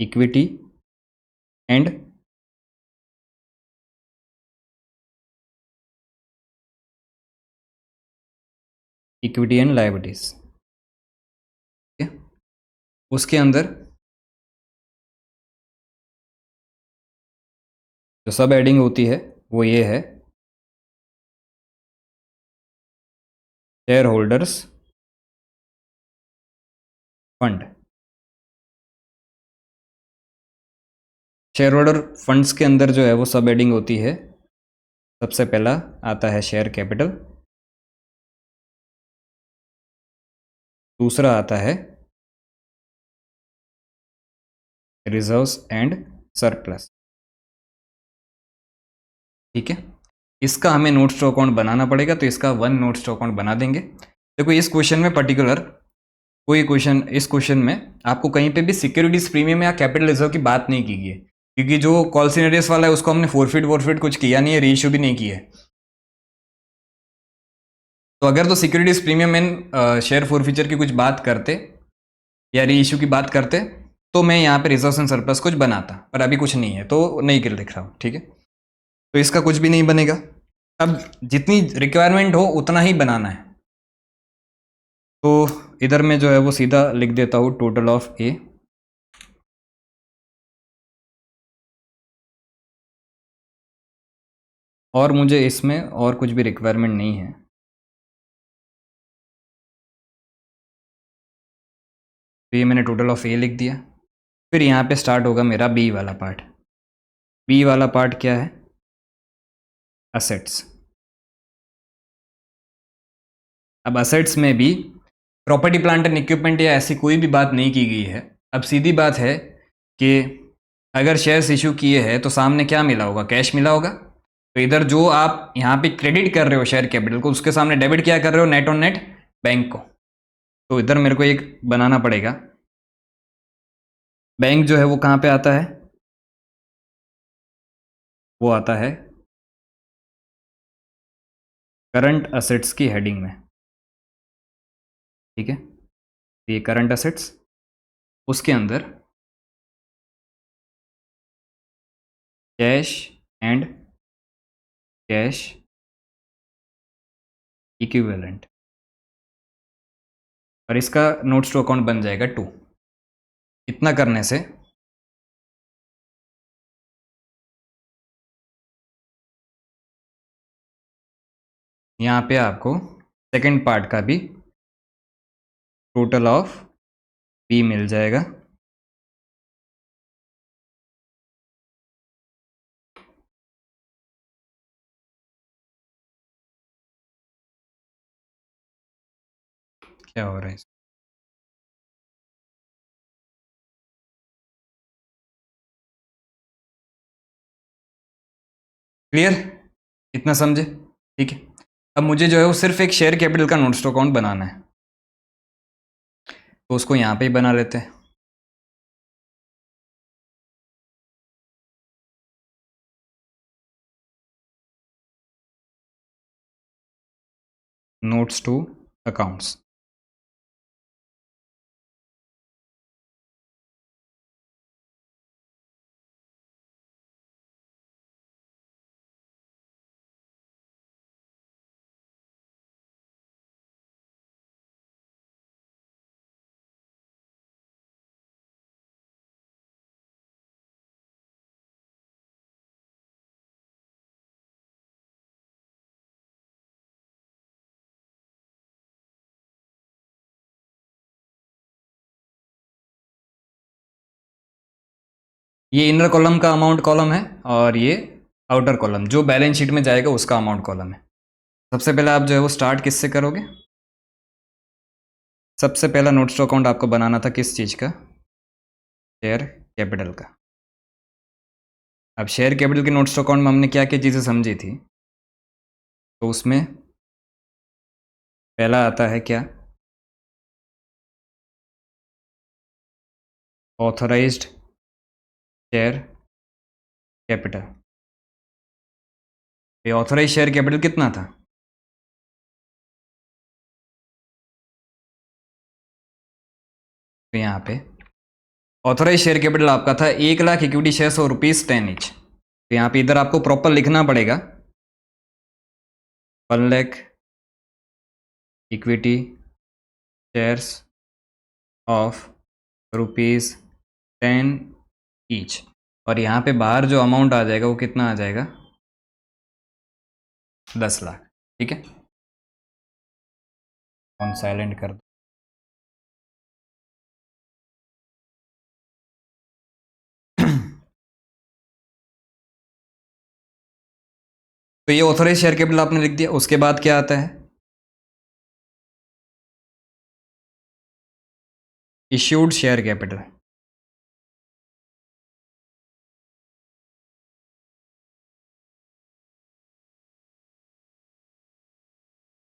इक्विटी एंड लायबिलिटीज। ठीक है। उसके अंदर जो सब हेडिंग होती है वो ये है share holders fund. Share holder funds के अंदर जो है वो सब हेडिंग होती है, सबसे पहला आता है शेयर कैपिटल, दूसरा आता है रिजर्व्स एंड सरप्लस। ठीक है। इसका हमें नोट स्टॉक अकाउंट बनाना पड़ेगा, तो इसका 1 नोट स्टॉक अकाउंट बना देंगे। देखो इस क्वेश्चन में पर्टिकुलर कोई क्वेश्चन, इस क्वेश्चन में आपको कहीं पे भी सिक्योरिटीज प्रीमियम या कैपिटल रिजर्व की बात नहीं की गई है, क्योंकि जो कॉल सिनेरियस वाला है उसको हमने फोरफिट कुछ किया नहीं है, रीइश्यू भी नहीं किया है। तो अगर तो securities premium and share forfeiture की कुछ बात करते या रीइश्यू की बात करते तो मैं यहाँ पे रिजर्व एंड सरप्लस कुछ बनाता, पर अभी कुछ नहीं है तो नहीं कर लिख रहा हूँ। ठीक है। तो इसका कुछ भी नहीं बनेगा। अब जितनी रिक्वायरमेंट हो उतना ही बनाना है। तो इधर में जो है वो सीधा लिख देता हूँ टोटल ऑफ ए, और मुझे इसमें और कुछ भी रिक्वायरमेंट नहीं है। तो ये मैंने टोटल ऑफ ए लिख दिया। फिर यहाँ पे स्टार्ट होगा मेरा बी वाला पार्ट। बी वाला पार्ट क्या है? असेट्स। अब असेट्स में भी प्रॉपर्टी प्लांट एंड इक्विपमेंट या ऐसी कोई भी बात नहीं की गई है। अब सीधी बात है कि अगर शेयर्स इशू किए हैं तो सामने क्या मिला होगा? कैश मिला होगा। तो इधर जो आप यहाँ पे क्रेडिट कर रहे हो शेयर कैपिटल को, उसके सामने डेबिट क्या कर रहे हो? नेट ऑन नेट बैंक को। तो इधर मेरे को एक बनाना पड़ेगा। बैंक जो है वो कहाँ पे आता है? वो आता है करंट असेट्स की हेडिंग में। ठीक है, ये करंट असेट्स, उसके अंदर कैश एंड कैश इक्विवेलेंट, और इसका नोट्स टू अकाउंट बन जाएगा 2। इतना करने से यहाँ पे आपको सेकंड पार्ट का भी टोटल ऑफ बी मिल जाएगा। क्या हो रहा है? क्लियर? इतना समझे? ठीक है। अब मुझे जो है वो सिर्फ एक शेयर कैपिटल का नोट्स टू अकाउंट बनाना है, तो उसको यहाँ पे ही बना लेते हैं। Notes to accounts. ये इनर कॉलम का अमाउंट कॉलम है, और ये आउटर कॉलम जो बैलेंस शीट में जाएगा उसका अमाउंट कॉलम है। सबसे पहले आप जो है वो स्टार्ट किससे करोगे? सबसे पहला नोट्स टू अकाउंट आपको बनाना था किस चीज़ का? शेयर कैपिटल का। अब शेयर कैपिटल के नोट्स टू अकाउंट में हमने क्या क्या चीज़ें समझी थी, तो उसमें पहला आता है क्या? Authorised share capital. ये ऑथराइज शेयर कैपिटल कितना था? तो यहाँ पे ऑथराइज शेयर कैपिटल आपका था 1,00,000 इक्विटी शेयर्स और ₹10 ईच। तो यहाँ पे इधर आपको प्रॉपर लिखना पड़ेगा 1,00,000 इक्विटी शेयर्स ऑफ ₹10 ईच, और यहाँ पे बाहर जो अमाउंट आ जाएगा वो कितना आ जाएगा? 10,00,000। ठीक है, ऑन साइलेंट कर दो। तो ये ऑथराइज शेयर कैपिटल आपने लिख दिया। उसके बाद क्या आता है? Issued share capital.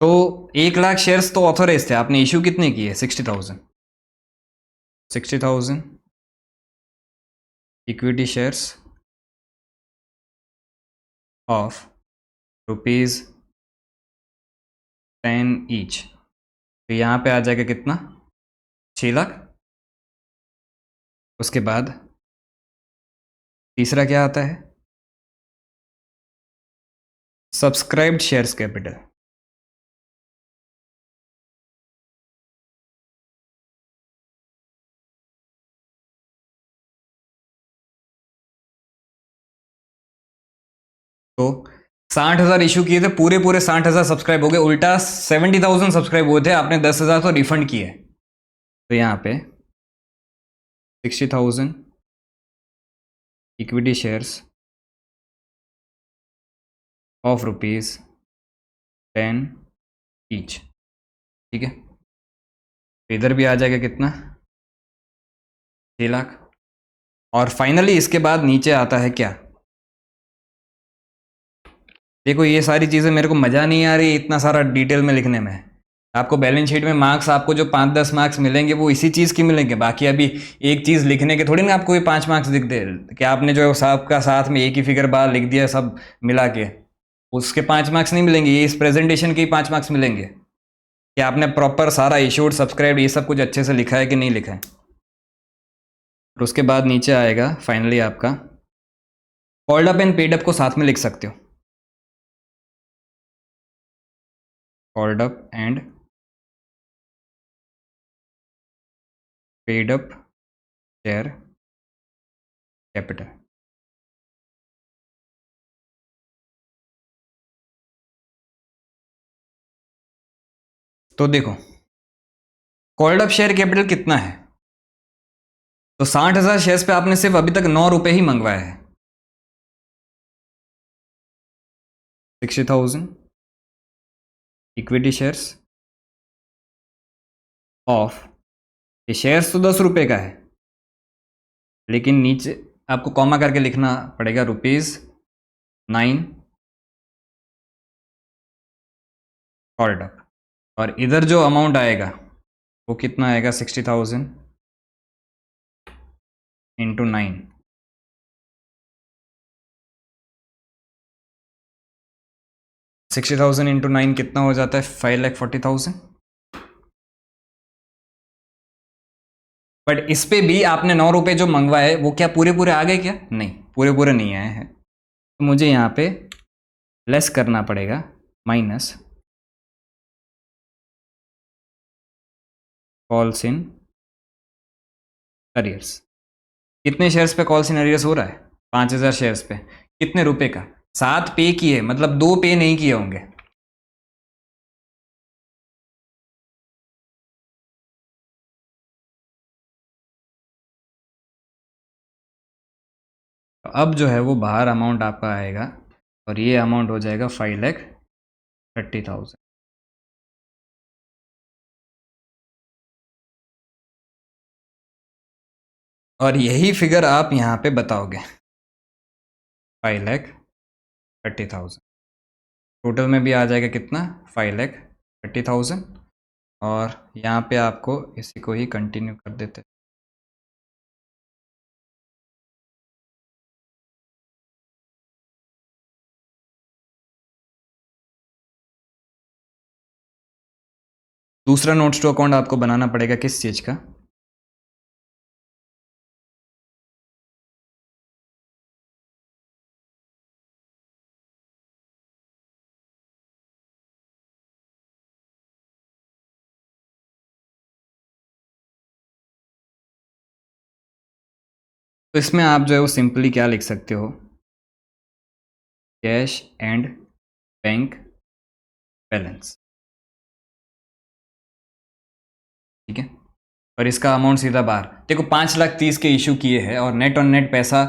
तो 1,00,000 शेयर्स तो ऑथराइज थे, आपने इशू कितने किए? 60,000। 60,000 इक्विटी शेयर्स ऑफ ₹10 ईच। तो यहाँ पे आ जाएगा कितना? 6,00,000। उसके बाद तीसरा क्या आता है? Subscribed shares capital. तो 60,000 इशू किए थे, पूरे पूरे 60,000 सब्सक्राइब हो गए। उल्टा 70,000 सब्सक्राइब हुए थे, आपने 10,000 तो रिफंड किए। तो यहाँ पे 60,000 इक्विटी शेयर्स ऑफ ₹10 ईच। ठीक है, इधर भी आ जाएगा कितना, 6 लाख। और फाइनली इसके बाद नीचे आता है क्या, देखो ये सारी चीज़ें मेरे को मज़ा नहीं आ रही इतना सारा डिटेल में लिखने में। आपको बैलेंस शीट में मार्क्स, आपको जो 5-10 मार्क्स मिलेंगे वो इसी चीज़ की मिलेंगे। बाकी अभी एक चीज़ लिखने के थोड़ी ना आपको ये 5 मार्क्स दिख दे कि आपने जो साहब का साथ में एक ही फिगर बार लिख दिया सब मिला के, उसके 5 मार्क्स नहीं मिलेंगे, ये इस प्रेजेंटेशन के ही 5 मार्क्स मिलेंगे कि आपने प्रॉपर सारा इशूड, सब्सक्राइब, ये सब कुछ अच्छे से लिखा है कि नहीं लिखा है। और उसके बाद नीचे आएगा फाइनली आपका called up and paid up को साथ में लिख सकते हो, called up and paid up share capital. तो देखो कॉल्ड अप शेयर कैपिटल कितना है, तो 60,000 शेयर्स पे आपने सिर्फ अभी तक 9 रुपए ही मंगवाया है। 60,000 इक्विटी शेयर्स ऑफ, ये शेयर्स तो 10 रुपए का है, लेकिन नीचे आपको कॉमा करके लिखना पड़ेगा ₹9 कॉल्ड अप। और इधर जो अमाउंट आएगा वो कितना आएगा, 60,000 इंटू 9, 60,000 इंटू 9 कितना हो जाता है, 5,40,000। बट इस पे भी आपने 9 रुपए जो मंगवाए वो क्या पूरे पूरे आ गए क्या, नहीं पूरे पूरे नहीं आए हैं, तो मुझे यहाँ पे लेस करना पड़ेगा, माइनस कॉल्स इन अरियर्स। कितने शेयर्स पे कॉल्स इन अरियर्स हो रहा है, 5,000 शेयर्स पे, कितने रुपए का, 7 पे किए, मतलब 2 पे नहीं किए होंगे। तो अब जो है वो बाहर अमाउंट आपका आएगा और ये अमाउंट हो जाएगा 5,30,000। और यही फिगर आप यहाँ पे बताओगे, 5,30,000। टोटल में भी आ जाएगा कितना, 5,30,000। और यहाँ पे आपको इसी को ही कंटिन्यू कर देते, दूसरा नोट्स टू अकाउंट आपको बनाना पड़ेगा किस चीज़ का, तो इसमें आप जो है वो सिंपली क्या लिख सकते हो, कैश एंड बैंक बैलेंस। ठीक है, और इसका अमाउंट सीधा बाहर, देखो 5,30,000 के इशू किए हैं और नेट ऑन नेट पैसा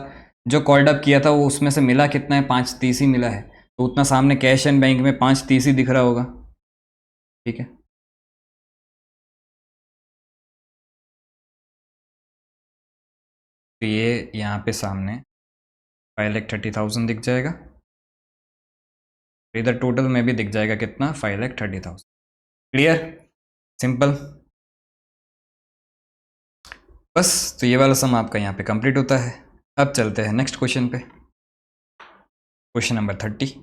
जो कॉल्ड अप किया था वो उसमें से मिला कितना है, 5,30,000 ही मिला है, तो उतना सामने कैश एंड बैंक में 5,30,000 ही दिख रहा होगा। ठीक है, तो ये यहाँ पे सामने 5,30,000 दिख जाएगा, इधर टोटल में भी दिख जाएगा कितना, 5,30,000। क्लियर, सिंपल, बस। तो ये वाला सम आपका यहाँ पे कंप्लीट होता है। अब चलते हैं नेक्स्ट क्वेश्चन पे, क्वेश्चन नंबर 30।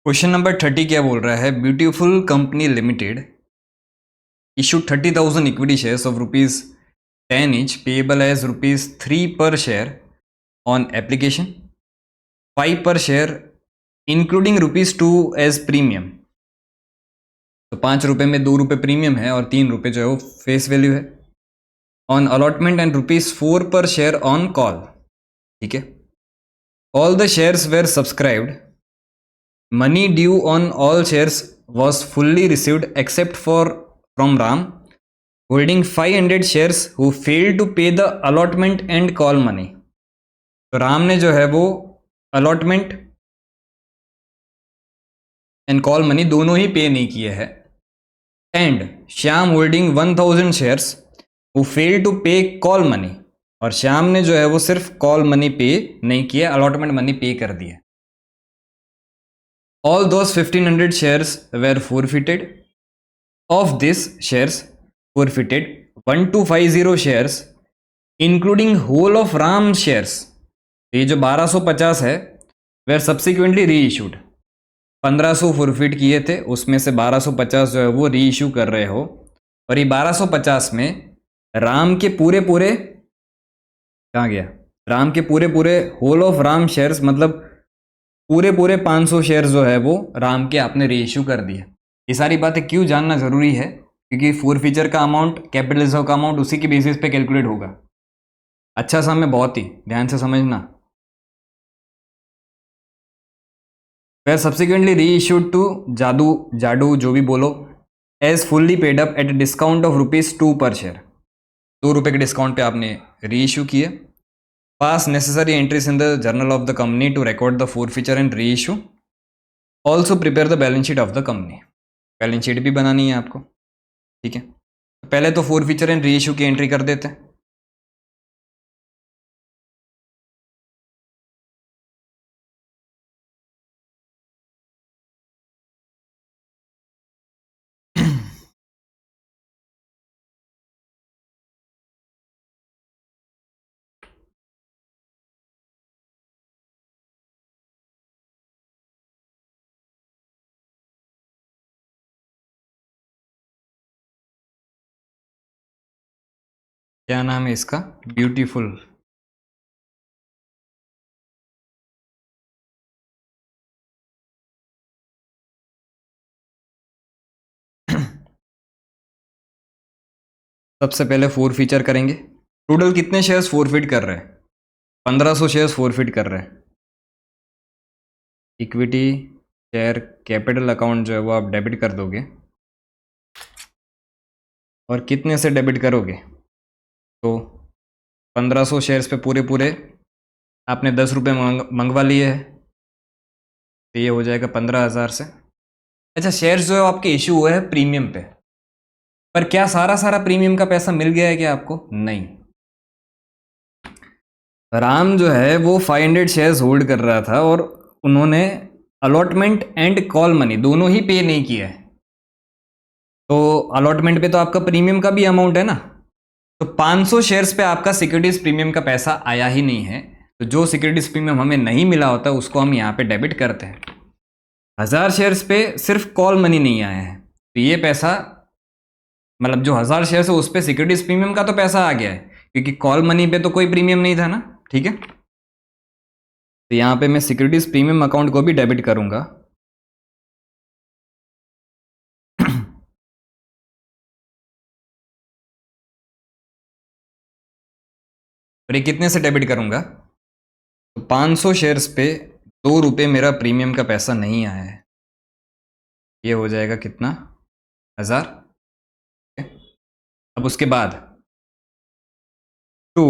क्वेश्चन नंबर 30 क्या बोल रहा है, beautiful company limited issued 30,000 equity shares of ₹10 each payable as ₹3 per share on application, 5 per share including ₹2 as premium। तो 5 रुपए में 2 रुपए प्रीमियम है और 3 रुपए जो है वो फेस वैल्यू है। On allotment and ₹4 per share on call. ठीक है, all the shares were subscribed, money due on all shares was fully received except for from Ram, holding 500 shares who fail to pay the allotment and call money. तो राम ने जो है वो allotment and call money दोनों ही पे नहीं किए हैं। And Shyam holding 1000 shares who fail to pay call money, और श्याम ने जो है वो सिर्फ कॉल मनी पे नहीं किया, अलॉटमेंट मनी पे कर दिया। All those 1500 shares were forfeited. Of this shares forfeited 1250 shares including whole of Ram shares. ये जो 1250 है were subsequently reissued. 1500 forfeit किए थे, उसमें से 1250 जो है वो री इशू कर रहे हो, और ये 1250 में राम के पूरे पूरे कहाँ गया, राम के पूरे पूरे होल ऑफ राम शेयर्स, मतलब पूरे पूरे 500 शेयर्स जो है वो राम के आपने री इशू कर दिए। ये सारी बातें क्यों जानना जरूरी है, क्योंकि फोर फीचर का अमाउंट, कैपिटल रिजर्व का अमाउंट उसी के बेसिस पे कैलकुलेट होगा। अच्छा सा में बहुत ही ध्यान से समझना। फिर सब्सिक्वेंटली री इशूड टू जाडू जो भी बोलो, as fully paid up at discount of ₹2 per share. ₹2 के डिस्काउंट पे आपने री इशू किए। पास necessary entries in the journal of the company to record the forfeiture and reissue. Also prepare the balance sheet of the company. Balance sheet भी बनानी है आपको, ठीक है। पहले तो forfeiture and reissue की entry कर देते हैं। क्या नाम है इसका, ब्यूटीफुल। सबसे पहले फोर फीचर करेंगे। टोटल कितने शेयर्स फोरफिट कर रहे हैं, 1500 शेयर्स फोरफिट कर रहे हैं। इक्विटी शेयर कैपिटल अकाउंट जो है वो आप डेबिट कर दोगे, और कितने से डेबिट करोगे, तो 1500 शेयर्स पे पूरे पूरे आपने 10 रुपये मंगवा लिए है, तो ये हो जाएगा 15,000 से। अच्छा, शेयर्स जो है आपके इशू हुए हैं प्रीमियम पे, पर क्या सारा सारा प्रीमियम का पैसा मिल गया है क्या आपको? नहीं। राम जो है वो 500 शेयर्स होल्ड कर रहा था, और उन्होंने अलॉटमेंट एंड कॉल मनी दोनों ही पे नहीं किया है। तो अलॉटमेंट पे तो आपका प्रीमियम का भी अमाउंट है ना, तो 500 शेयर्स पे आपका सिक्योरिटीज प्रीमियम का पैसा आया ही नहीं है। तो जो सिक्योरिटीज प्रीमियम हमें नहीं मिला होता उसको हम यहाँ पे डेबिट करते हैं। 1000 शेयर्स पे सिर्फ कॉल मनी नहीं आया है, तो ये पैसा, मतलब जो 1000 शेयर्स है उस पर सिक्योरिटीज प्रीमियम का तो पैसा आ गया है, क्योंकि कॉल मनी पे तो कोई प्रीमियम नहीं था ना, ठीक है। तो यहाँ पे मैं सिक्योरिटीज प्रीमियम अकाउंट को भी डेबिट करूंगा। और ये कितने से डेबिट करूंगा, तो 500 शेयर्स पे ₹2 मेरा प्रीमियम का पैसा नहीं आया है। ये हो जाएगा कितना, 1000। अब उसके बाद to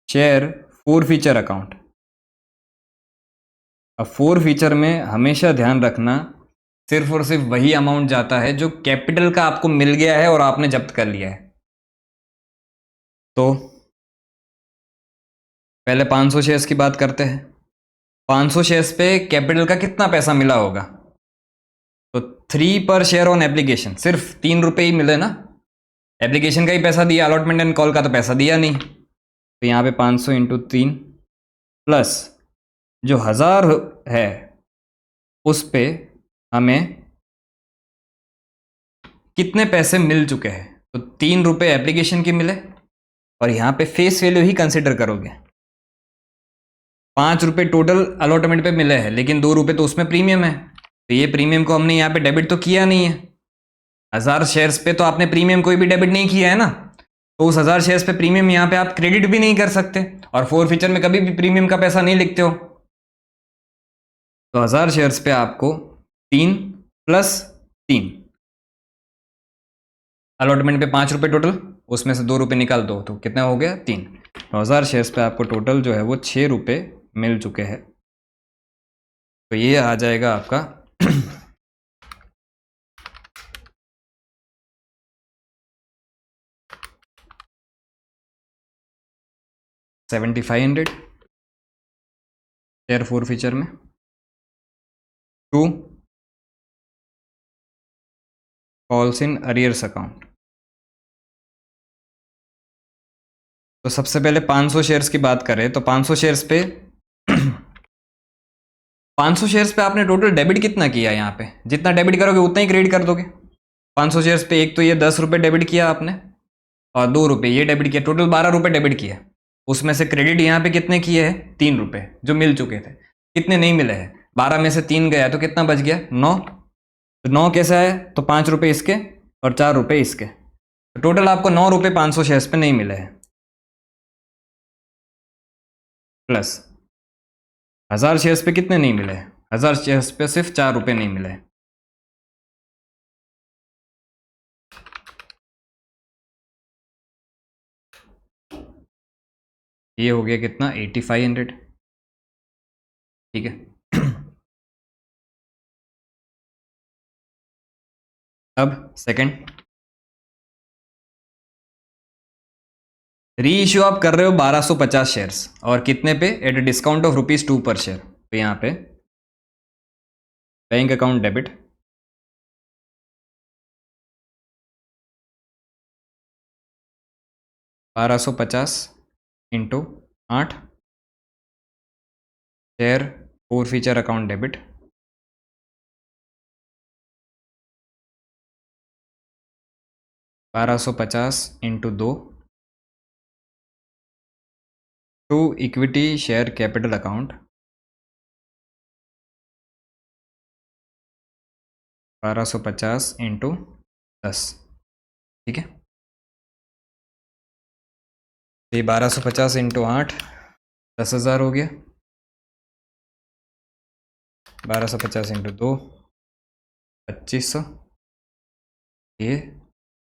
share forfeiture account. अब फोर फीचर में हमेशा ध्यान रखना, सिर्फ और सिर्फ वही अमाउंट जाता है जो कैपिटल का आपको मिल गया है और आपने जब्त कर लिया है। तो पहले 500 शेयर्स की बात करते हैं। 500 शेयर्स पे कैपिटल का कितना पैसा मिला होगा, तो 3 पर शेयर ऑन एप्लीकेशन, सिर्फ ₹3 ही मिले ना। एप्लीकेशन का ही पैसा दिया, अलॉटमेंट एंड कॉल का तो पैसा दिया नहीं। तो यहाँ पे 500 इंटू 3 प्लस जो 1000 है उस पे हमें कितने पैसे मिल चुके हैं, तो ₹3 एप्लीकेशन के मिले, और यहाँ पे फेस वैल्यू ही कंसिडर करोगे। ₹5 टोटल अलॉटमेंट पे मिले हैं, लेकिन ₹2 तो उसमें प्रीमियम है, तो ये प्रीमियम को हमने यहाँ पे डेबिट तो किया नहीं है। 1000 शेयर्स पे तो आपने प्रीमियम कोई भी डेबिट नहीं किया है ना, तो उस 1000 शेयर्स पे प्रीमियम यहाँ पे आप क्रेडिट भी नहीं कर सकते, और फोर फीचर में कभी भी प्रीमियम का पैसा नहीं लिखते हो। तो 1000 शेयर्स पे आपको 3 + 3 अलॉटमेंट पे 5 रुपये टोटल, उसमें से 2 रुपये निकाल दो तो कितना हो गया 3। 1000 शेयर्स पे आपको टोटल जो है वो 6 रुपये मिल चुके हैं। तो ये आ जाएगा आपका 7500 शेयर फोर फीचर में। 2 कॉल्स इन अरियर्स अकाउंट। तो सबसे पहले 500 शेयर्स की बात करें तो 500 शेयर्स पे 500 शेयर्स पे आपने टोटल डेबिट कितना किया यहाँ पे, जितना डेबिट करोगे उतना ही क्रेडिट कर दोगे। 500 शेयर्स पे एक तो ये 10 रुपये डेबिट किया आपने और 2 रुपये ये डेबिट किया, टोटल 12 रुपये डेबिट किया। उसमें से क्रेडिट यहाँ पे कितने किए हैं 3 रुपये जो मिल चुके थे, कितने नहीं मिले हैं 12 में से 3 गया तो कितना बच गया 9। तो 9 कैसा है तो 5 रुपये इसके और 4 रुपये इसके, तो टोटल आपको 9 रुपये 500 शेयर्स पे नहीं मिले हैं। प्लस 1000 शेयर्स पे कितने नहीं मिले, 1000 शेयर्स पे सिर्फ 4 रुपये नहीं मिले। ये हो गया कितना 8500, ठीक है। अब सेकंड री इश्यू आप कर रहे हो 1250 शेयर्स और कितने पे, eight discount of ₹2 per share. तो यहाँ पे bank account debit 1250 into 8 share forfeiture account debit 1250 into 2 to equity share capital account 1250 into 10, ठीक है। तो ये 1250 इंटू 8 10,000 हो गया, 1250 इंटू 2 2500, ये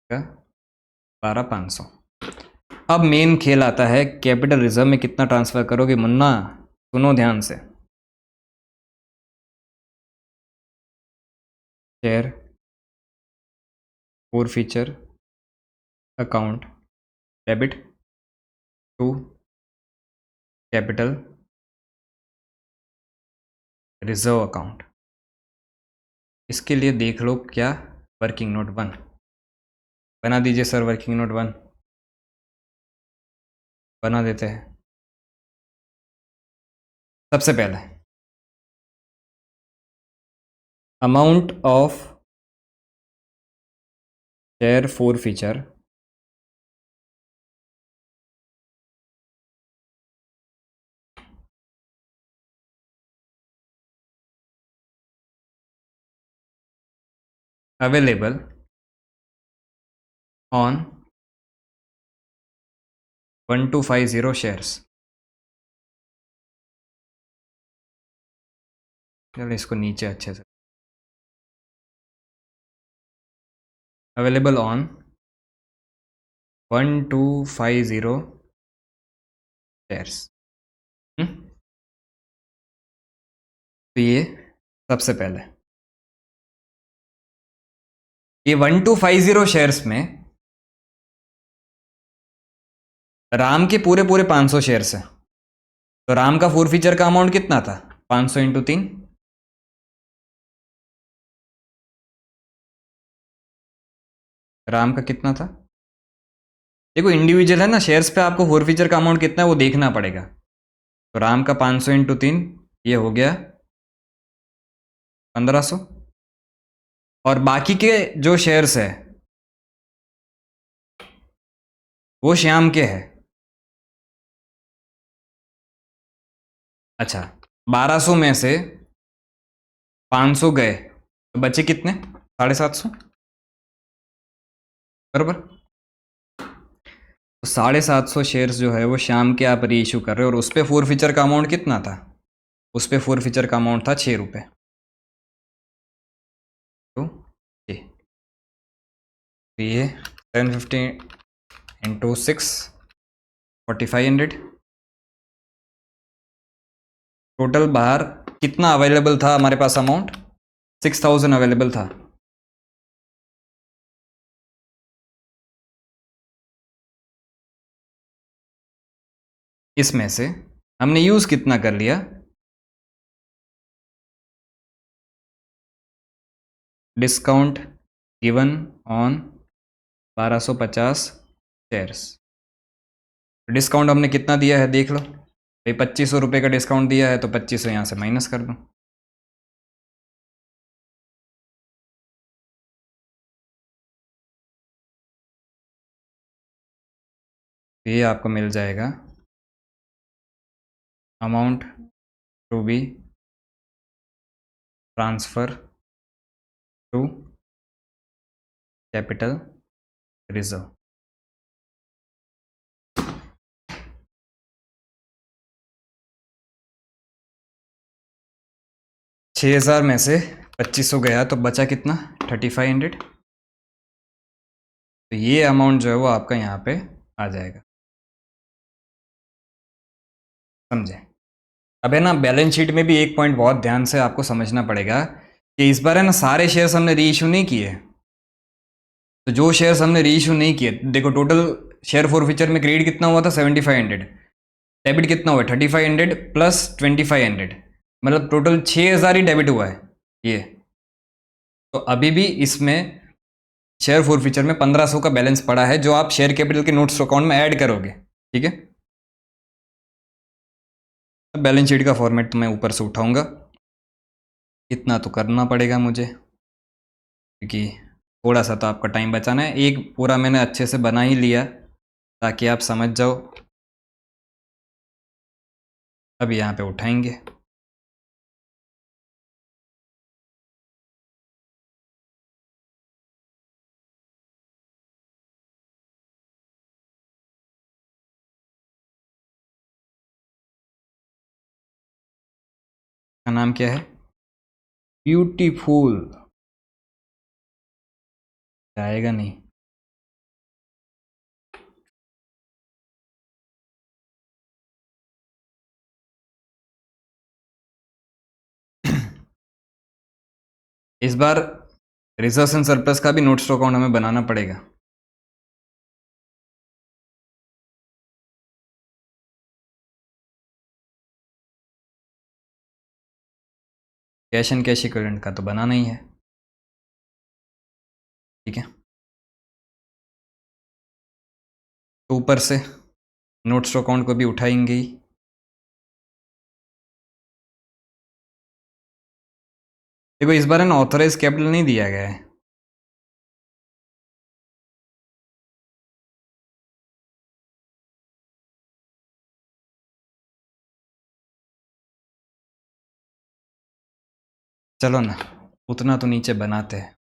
12,500। अब मेन खेल आता है कैपिटल रिजर्व में कितना ट्रांसफर करोगे मुन्ना, सुनो ध्यान से। Share forfeiture account debit to capital reserve account. इसके लिए देख लो क्या, वर्किंग नोट 1 बना दीजिए सर, वर्किंग नोट 1 बना देते हैं। सबसे पहले amount of share four feature available on 1250 shares। चलो इसको नीचे अच्छे से, अवेलेबल ऑन 1250 शेयर्स। तो ये सबसे पहले ये 1250 शेयर्स में राम के पूरे पूरे 500 शेयर्स है। तो राम का फोर फीचर का अमाउंट कितना था 500 इंटू 3, राम का कितना था, देखो इंडिविजुअल है ना शेयर्स पे, आपको फोर फीचर का अमाउंट कितना है वो देखना पड़ेगा। तो राम का 500 इंटू 3 ये हो गया 1500, और बाकी के जो शेयर्स है वो श्याम के है। अच्छा 1200 में से 500 गए तो बचे कितने 750, बराबर। तो 750 शेयर्स जो है वो शाम के आप री इशू कर रहे हो, और उस पर फोर फीचर का अमाउंट कितना था, उस पर फोर फीचर का अमाउंट था 6 रुपये। तो ये 750 इंटू 6 4500। टोटल बाहर कितना अवेलेबल था हमारे पास अमाउंट? 6000 अवेलेबल था। इसमें से हमने यूज़ कितना कर लिया? Discount given on 1250 shares. Discount हमने कितना दिया है देख लो भाई, 2500 रुपये का डिस्काउंट दिया है तो 2500 यहाँ से माइनस कर दो। ये आपको मिल जाएगा amount to be transfer to capital reserve. छः हज़ार में से 2500 गया तो बचा कितना? 3500। तो ये अमाउंट जो है वो आपका यहाँ पे आ जाएगा, समझे? अब है ना, बैलेंस शीट में भी एक पॉइंट बहुत ध्यान से आपको समझना पड़ेगा कि इस बार है ना सारे शेयर्स हमने री इशू नहीं किए। तो जो शेयर्स हमने री इशू नहीं किए, देखो टोटल शेयर फॉरफीचर में क्रेडिट कितना हुआ था? 7500। डेबिट कितना हुआ? 3500 प्लस 2500, मतलब टोटल 6000 ही डेबिट हुआ है ये। तो अभी भी इसमें शेयर फॉरफीचर में 1500 का बैलेंस पड़ा है जो आप शेयर कैपिटल के नोट्स अकाउंट में ऐड करोगे, ठीक है? बैलेंस शीट का फॉर्मेट तो मैं ऊपर से उठाऊंगा, इतना तो करना पड़ेगा मुझे क्योंकि थोड़ा सा तो आपका टाइम बचाना है। एक पूरा मैंने अच्छे से बना ही लिया ताकि आप समझ जाओ। अब यहाँ पे उठाएंगे। का नाम क्या है? ब्यूटीफुल। आएगा नहीं। इस बार रिजर्व्स एंड सरप्लस का भी नोट्स टू अकाउंट हमें बनाना पड़ेगा। कैश एंड कैश इक्विवेलेंट का तो बनाना ही है, ठीक है? तो ऊपर से नोट्स टू अकाउंट को भी उठाएंगे ही। देखो इस बार है ना ऑथराइज कैपिटल नहीं दिया गया है। चलो ना, उतना तो नीचे बनाते हैं।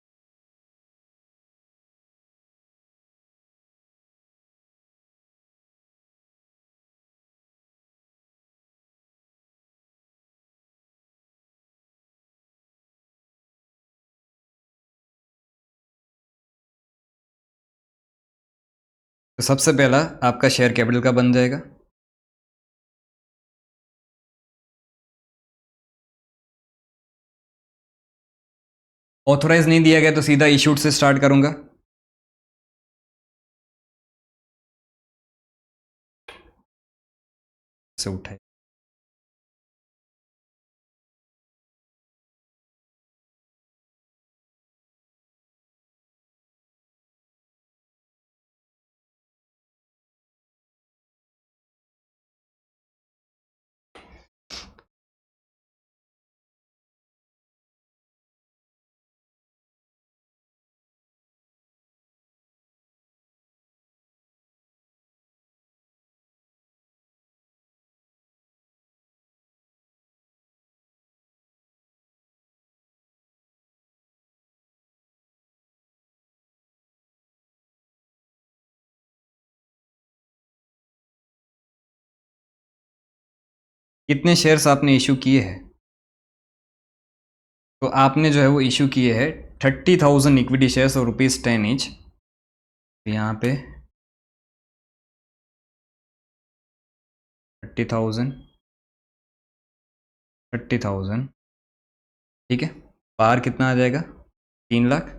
तो सबसे पहला आपका शेयर कैपिटल का बन जाएगा। ऑथोराइज नहीं दिया गया तो सीधा इशूड से स्टार्ट करूंगा। से उठाए कितने शेयर्स आपने इशू किए हैं? तो आपने जो है वो इशू किए हैं 30,000 इक्विटी शेयर्स और ₹10 ईच, यहाँ पे 30,000 30,000, ठीक है। बाहर कितना आ जाएगा? 3 लाख।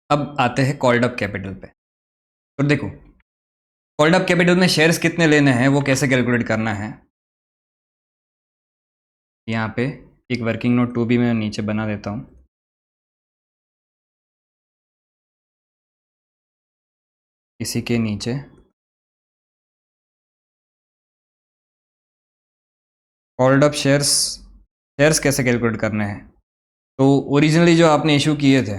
अब आते हैं कॉल्ड अप कैपिटल पे। तो देखो, कॉल्ड अप कैपिटल में शेयर्स कितने लेने हैं वो कैसे कैलकुलेट करना है। यहाँ पे एक वर्किंग नोट 2 भी मैं नीचे बना देता हूँ। इसी के नीचे कॉल्ड अप शेयर्स कैसे कैलकुलेट करने हैं। तो ओरिजिनली जो आपने इशू किए थे,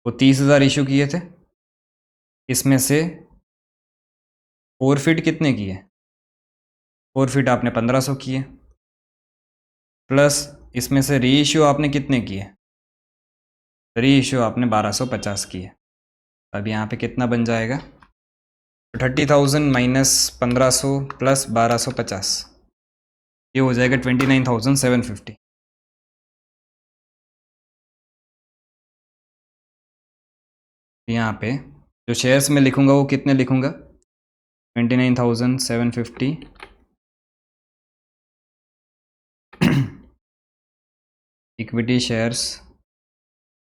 वो 30,000 इशू किए थे। इसमें से फोरफिट कितने किए? फोरफिट आपने 1500 किए, प्लस इसमें से री इशू आपने कितने किए? री इशू आपने 1250 किए। अब यहाँ पे कितना बन जाएगा? 30,000 माइनस 1500 प्लस 1250, ये हो जाएगा 29,750। यहाँ पे जो शेयर्स में लिखूंगा वो कितने लिखूंगा? 29,750 equity shares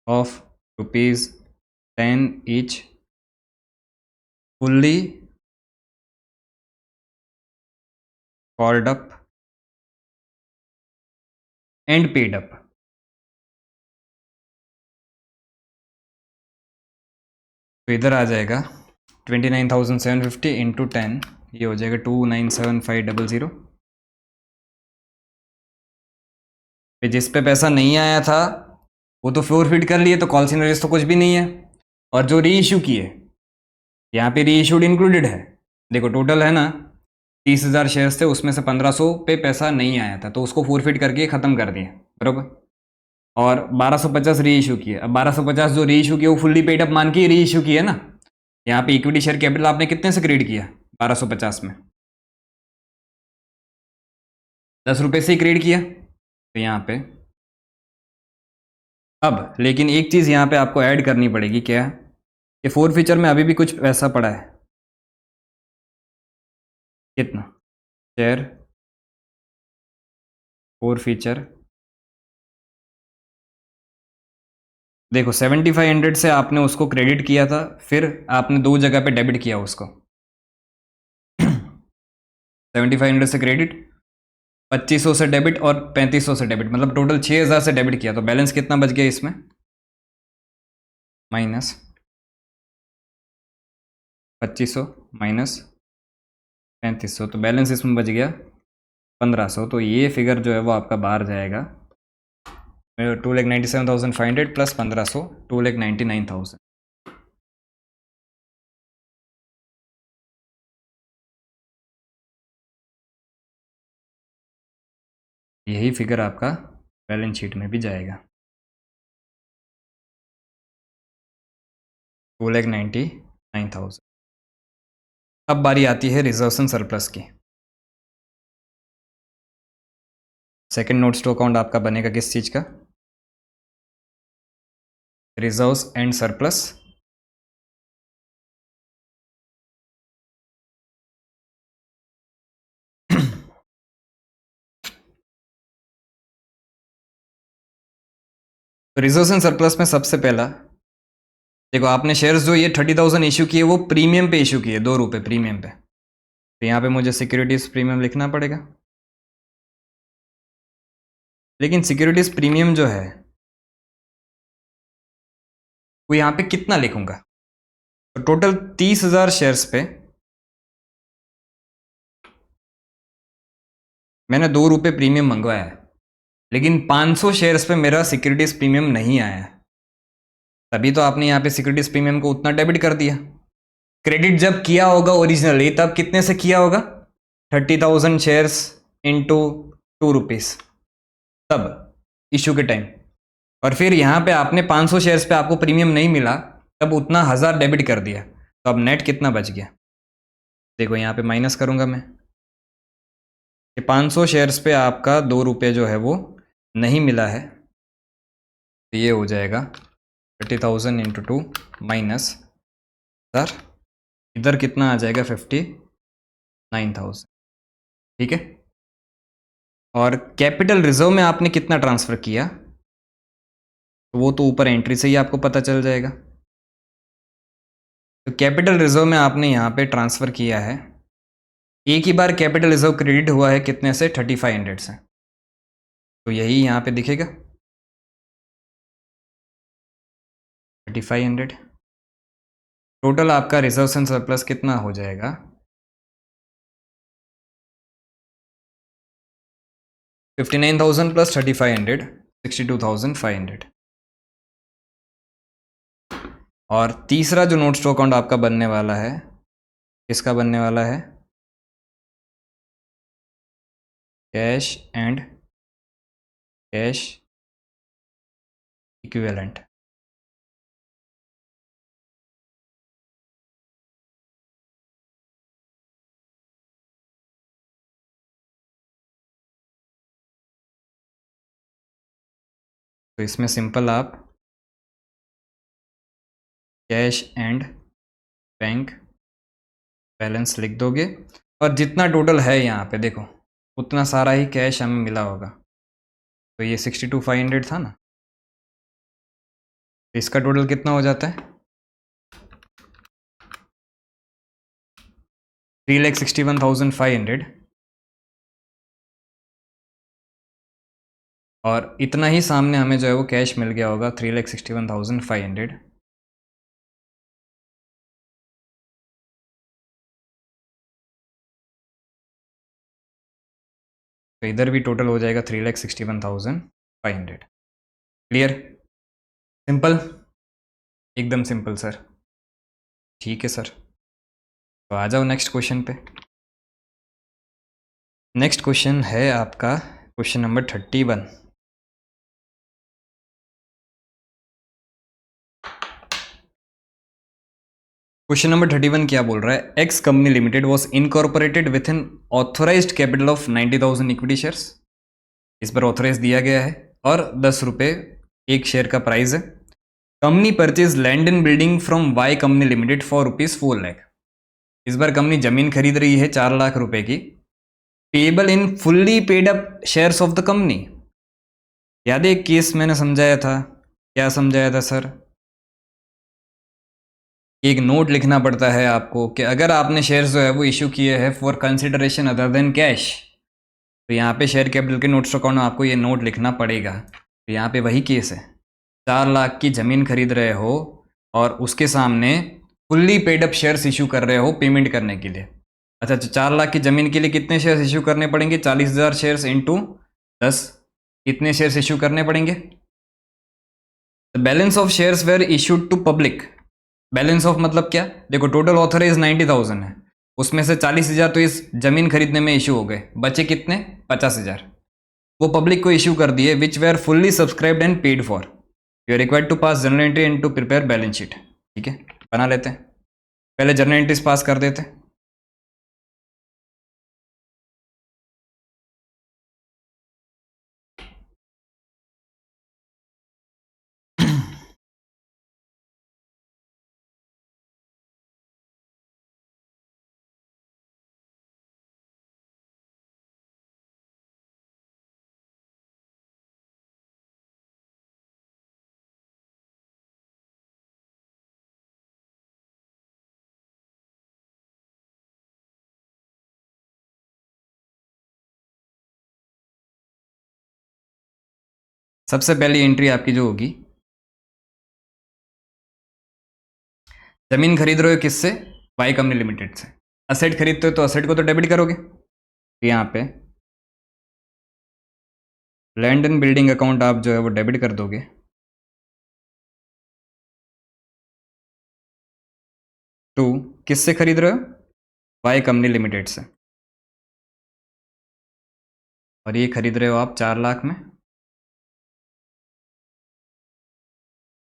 of ₹10 each, fully called up and paid up. तो इधर आ जाएगा 29,750 इंटू 10, ये हो जाएगा 297,500। जिस पे पैसा नहीं आया था वो तो फोरफिट कर लिए, तो कॉल सीनरीज तो कुछ भी नहीं है। और जो री इशू किए, यहाँ पे री इशूड इंक्लूडेड है। देखो टोटल है ना 30,000 शेयर्स थे, उसमें से 1500 पे पैसा नहीं आया था, तो उसको फोरफिट करके ख़त्म कर दिया, बरोबर। और 1250 री इशू किए। अब 1250 जो री इशू किया वो फुल्ली पेड अप मान के री इशू किया ना। यहाँ पे इक्विटी शेयर कैपिटल आपने कितने से क्रिएट किया? 1250 में 10 रुपये से ही क्रिएट किया। तो यहाँ पे अब लेकिन एक चीज़ यहाँ पे आपको ऐड करनी पड़ेगी, क्या? कि फोर फीचर में अभी भी कुछ पैसा पड़ा है। कितना? शेयर फोर फीचर, देखो 7500 से आपने उसको क्रेडिट किया था, फिर आपने 2 जगह पे डेबिट किया उसको। 7500 से क्रेडिट, 2500 से डेबिट और 3500 से डेबिट, मतलब टोटल 6000 से डेबिट किया। तो बैलेंस कितना बच गया इसमें? माइनस 2500 माइनस 3500, तो बैलेंस इसमें बच गया 1500। तो ये फिगर जो है वो आपका बाहर जाएगा 2,97,500 प्लस 1500, 2,99,000। यही फिगर आपका बैलेंस शीट में भी जाएगा, 2,99,000। अब बारी आती है रिजर्व्स एंड सरप्लस की। सेकंड नोट्स टू अकाउंट आपका बनेगा किस चीज़ का? Reserves and surplus. तो रिजर्व्स एंड सरप्लस में सबसे पहला देखो, आपने शेयर्स जो ये 30,000 इशू किए वो प्रीमियम पे इशू किए, ₹2 प्रीमियम पे। तो यहाँ पे मुझे सिक्योरिटीज प्रीमियम लिखना पड़ेगा। लेकिन सिक्योरिटीज प्रीमियम जो है वो यहाँ पे कितना लिखूंगा? तो टोटल 30,000 शेयर्स पे मैंने ₹2 प्रीमियम मंगवाया है, लेकिन 500 शेयर्स पे मेरा सिक्योरिटीज प्रीमियम नहीं आया है। तभी तो आपने यहाँ पे सिक्योरिटीज प्रीमियम को उतना डेबिट कर दिया। क्रेडिट जब किया होगा ओरिजिनली तब कितने से किया होगा? 30,000 शेयर्स इंटू ₹2, तब इशू के टाइम। और फिर यहाँ पे आपने 500 शेयर्स पे आपको प्रीमियम नहीं मिला, तब उतना 1000 डेबिट कर दिया। तो अब नेट कितना बच गया? देखो यहाँ पे माइनस करूँगा मैं कि 500 शेयर्स पे आपका 2 रुपये जो है वो नहीं मिला है, तो ये हो जाएगा 30,000 इंटू 2 माइनस सर इधर कितना आ जाएगा 59,000। ठीक है, और कैपिटल रिजर्व में आपने कितना ट्रांसफ़र किया तो वो तो ऊपर एंट्री से ही आपको पता चल जाएगा। तो कैपिटल रिजर्व में आपने यहाँ पे ट्रांसफ़र किया है, एक ही बार कैपिटल रिजर्व क्रेडिट हुआ है कितने से 3500 से, तो यही यहाँ पे दिखेगा 3500। टोटल आपका रिजर्व्स एंड सरप्लस कितना हो जाएगा 59,000 प्लस 3500 62,500। और तीसरा जो नोट स्टॉक अकाउंट आपका बनने वाला है, किसका बनने वाला है, कैश एंड कैश इक्विवेलेंट। तो इसमें सिंपल आप कैश एंड बैंक बैलेंस लिख दोगे, और जितना टोटल है यहाँ पे देखो उतना सारा ही कैश हमें मिला होगा, तो ये 62,500 था ना, तो इसका टोटल कितना हो जाता है 3,61,500। और इतना ही सामने हमें जो है वो कैश मिल गया होगा 3,61,500। तो इधर भी टोटल हो जाएगा 3,61,500। क्लियर, सिंपल, एकदम सिंपल सर। ठीक है सर, तो आ जाओ नेक्स्ट क्वेश्चन पे। नेक्स्ट क्वेश्चन है आपका क्वेश्चन नंबर 31। क्वेश्चन नंबर 31 क्या बोल रहा है, X company limited was incorporated with an authorised capital of 90,000 equity shares. इस पर ऑथोराइज दिया गया है और 10 रुपये एक शेयर का प्राइस है। Company purchase land and building from Y company limited for ₹4 lakh. इस बार कंपनी जमीन खरीद रही है 4 लाख रुपए की, payable in fully paid up shares of the company. याद है एक केस मैंने समझाया था, क्या समझाया था सर, एक नोट लिखना पड़ता है आपको कि अगर आपने शेयर्स जो है वो इशू किए हैं for consideration other than cash, तो यहाँ पे शेयर कैपिटल के नोट्स अकाउंट में आपको ये नोट लिखना पड़ेगा। तो यहाँ पे वही केस है, 4 लाख की ज़मीन खरीद रहे हो और उसके सामने fully paid up shares issue कर रहे हो पेमेंट करने के लिए। अच्छा, 4 लाख की ज़मीन के लिए कितने शेयर्स इशू करने पड़ेंगे, 40,000 शेयर्स इंटू 10, कितने शेयर्स इशू करने पड़ेंगे। The balance of shares were issued to public. Balance of मतलब क्या, देखो टोटल ऑथराइज 90,000 है, उसमें से 40,000 तो इस जमीन खरीदने में इशू हो गए, बचे कितने 50,000, वो पब्लिक को इशू कर दिए, which were fully subscribed and paid for. You are required to pass journal entry and to prepare balance sheet. ठीक है, बना लेते हैं, पहले जर्नल एंट्रीज पास कर देते हैं। सबसे पहली एंट्री आपकी जो होगी, जमीन खरीद रहे हो किससे, वाई कंपनी लिमिटेड से। असेट खरीदते हो तो असेट को तो डेबिट करोगे, तो यहाँ पे लैंड एंड बिल्डिंग अकाउंट आप जो है वो डेबिट कर दोगे। टू, किससे खरीद रहे हो, वाई कंपनी लिमिटेड से, और ये खरीद रहे हो आप 4 लाख में।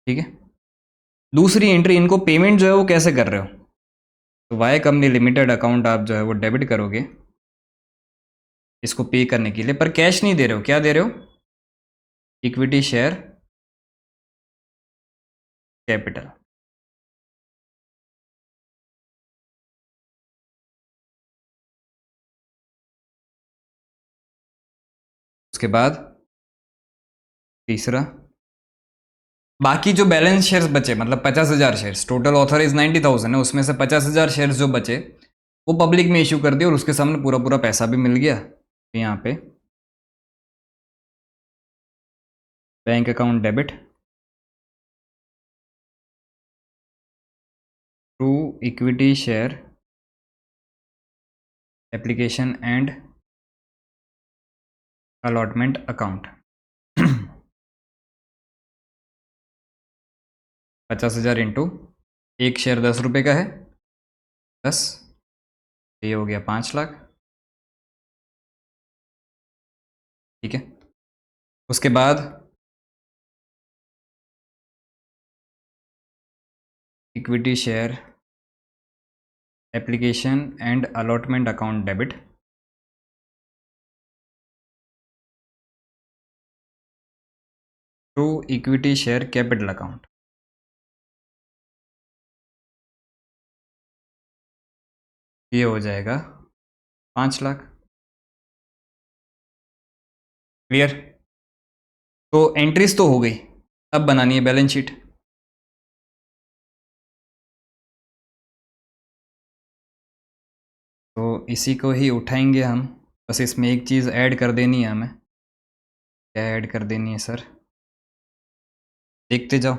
ठीक है, दूसरी एंट्री, इनको पेमेंट जो है वो कैसे कर रहे हो, तो वाई कंपनी लिमिटेड अकाउंट आप जो है वो डेबिट करोगे इसको पे करने के लिए, पर कैश नहीं दे रहे हो, क्या दे रहे हो? Equity share capital. उसके बाद तीसरा, बाकी जो बैलेंस शेयर्स बचे, मतलब 50,000 शेयर्स, टोटल ऑथराइज 90,000 है, उसमें से 50,000 शेयर्स जो बचे वो पब्लिक में इशू कर दिए और उसके सामने पूरा पूरा पैसा भी मिल गया। तो यहाँ पे bank account debit to equity share application and allotment account. 50,000 into एक शेयर 10 रुपये का है, 10, ये हो गया 5 लाख। ठीक है, उसके बाद equity share application and allotment account debit to equity share capital account. ये हो जाएगा 5 लाख। क्लियर? तो एंट्रीज तो हो गई, अब बनानी है बैलेंस शीट। तो इसी को ही उठाएंगे हम, बस इसमें एक चीज़ ऐड कर देनी है हमें। क्या ऐड कर देनी है सर? देखते जाओ।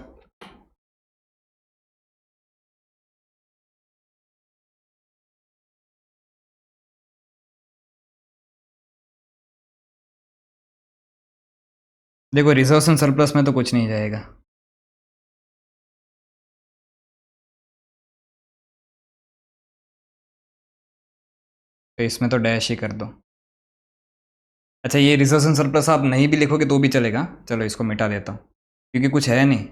देखो रिजर्व्स एंड सरप्लस में तो कुछ नहीं जाएगा। तो इसमें तो डैश ही कर दो। अच्छा, ये रिजर्व्स एंड सरप्लस आप नहीं भी लिखोगे तो भी चलेगा, चलो इसको मिटा देता हूँ क्योंकि कुछ है नहीं।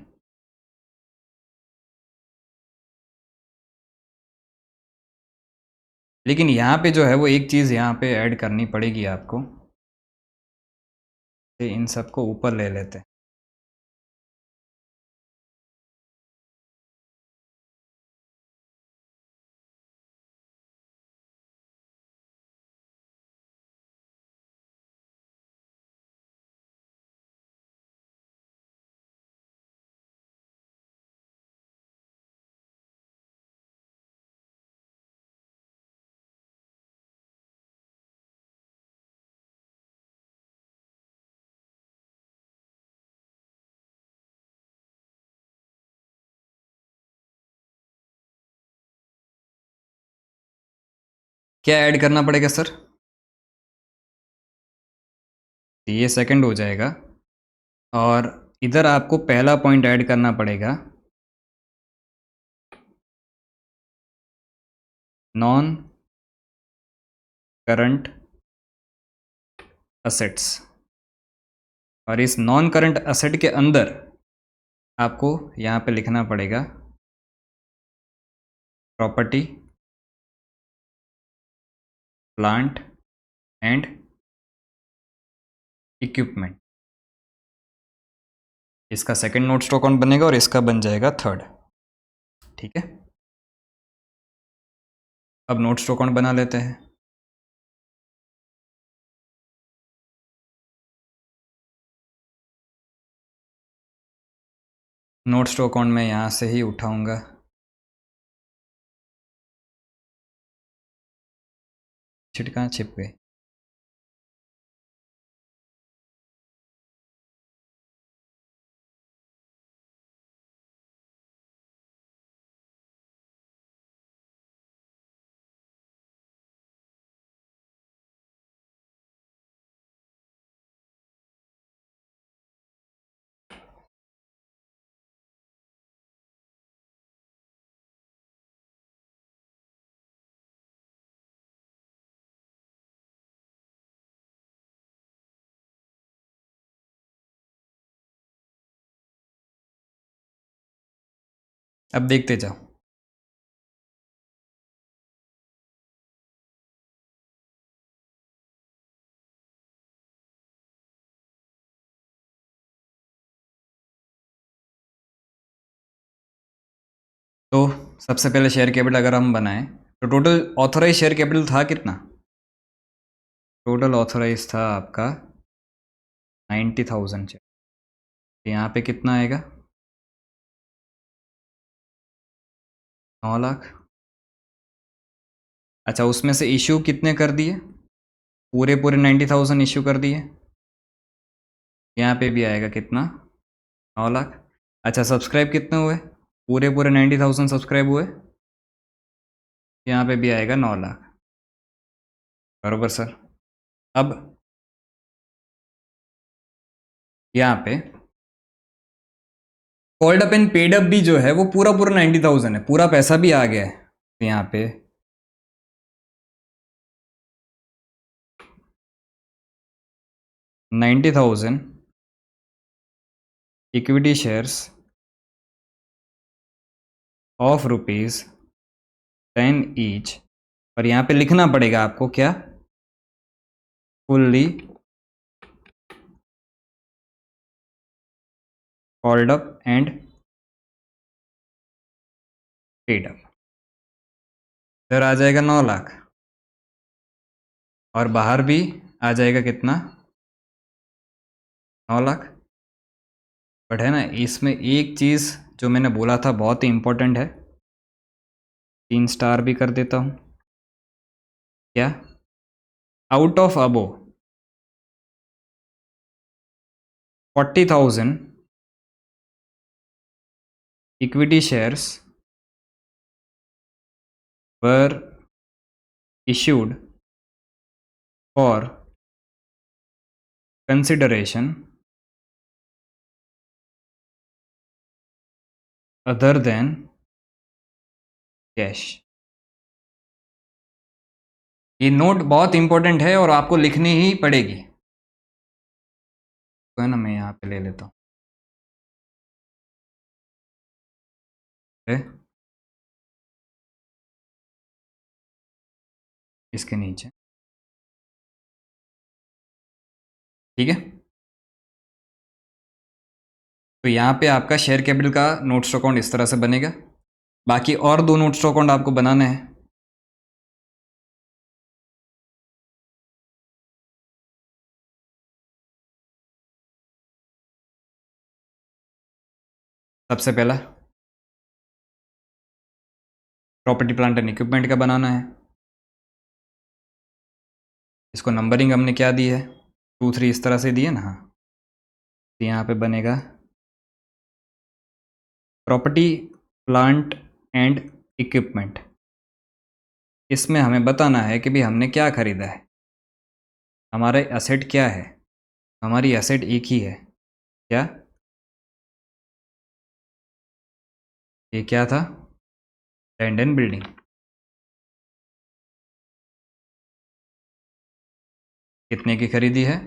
लेकिन यहाँ पे जो है वो एक चीज़ यहाँ पे ऐड करनी पड़ेगी आपको, कि इन सबको ऊपर ले लेते हैं। क्या ऐड करना पड़ेगा सर? ये सेकंड हो जाएगा, और इधर आपको पहला पॉइंट ऐड करना पड़ेगा, नॉन करंट असेट्स। और इस नॉन करंट असेट के अंदर आपको यहाँ पे लिखना पड़ेगा प्रॉपर्टी, प्लांट एंड इक्विपमेंट। इसका सेकंड नोट स्टॉक अकाउंट बनेगा और इसका बन जाएगा थर्ड। ठीक है, अब नोट स्टॉक अकाउंट बना लेते हैं। नोट स्टॉक अकाउंट में यहाँ से ही उठाऊंगा। छिट कहाँ छिप गए? अब देखते जाओ। तो सबसे पहले शेयर कैपिटल अगर हम बनाएं तो टोटल ऑथोराइज शेयर कैपिटल था कितना? टोटल ऑथोराइज था आपका 90,000 शेयर। यहाँ पे कितना आएगा? 9 लाख। अच्छा, उसमें से इशू कितने कर दिए? पूरे पूरे 90,000 इशू कर दिए। यहाँ पे भी आएगा कितना? 9 लाख। अच्छा, सब्सक्राइब कितने हुए? पूरे पूरे 90,000 सब्सक्राइब हुए। यहाँ पे भी आएगा 9 लाख। बरोबर सर। अब यहाँ पे called up and paid up भी जो है वो पूरा पूरा 90,000 है, पूरा पैसा भी आ गया है। तो यहाँ पे 90,000 इक्विटी शेयर्स ऑफ ₹10 ईच। और यहाँ पे लिखना पड़ेगा आपको क्या? Fully called up and paid up. इधर आ जाएगा 9 लाख और बाहर भी आ जाएगा कितना? 9 लाख। बट है ना, इसमें एक चीज़ जो मैंने बोला था बहुत ही इंपॉर्टेंट है, 3 स्टार भी कर देता हूँ। क्या? Out of above 40,000 equity shares were issued for consideration other than cash. ये नोट बहुत इंपॉर्टेंट है और आपको लिखनी ही पड़ेगी। तो है ना, मैं यहाँ पे ले लेता हूँ। इसके नीचे, ठीक है। तो यहाँ पे आपका शेयर कैपिटल का नोट्स अकाउंट इस तरह से बनेगा। बाकी और 2 नोट्स अकाउंट आपको बनाने हैं। सबसे पहला प्रॉपर्टी प्लांट एंड इक्विपमेंट का बनाना है। इसको नंबरिंग हमने क्या दी है? 2 3 इस तरह से दी है ना। हाँ, तो यहाँ पे बनेगा प्रॉपर्टी प्लांट एंड इक्विपमेंट। इसमें हमें बताना है कि भी हमने क्या खरीदा है, हमारा एसेट क्या है। हमारी एसेट एक ही है। क्या? ये क्या था? Land and building. कितने की खरीदी है?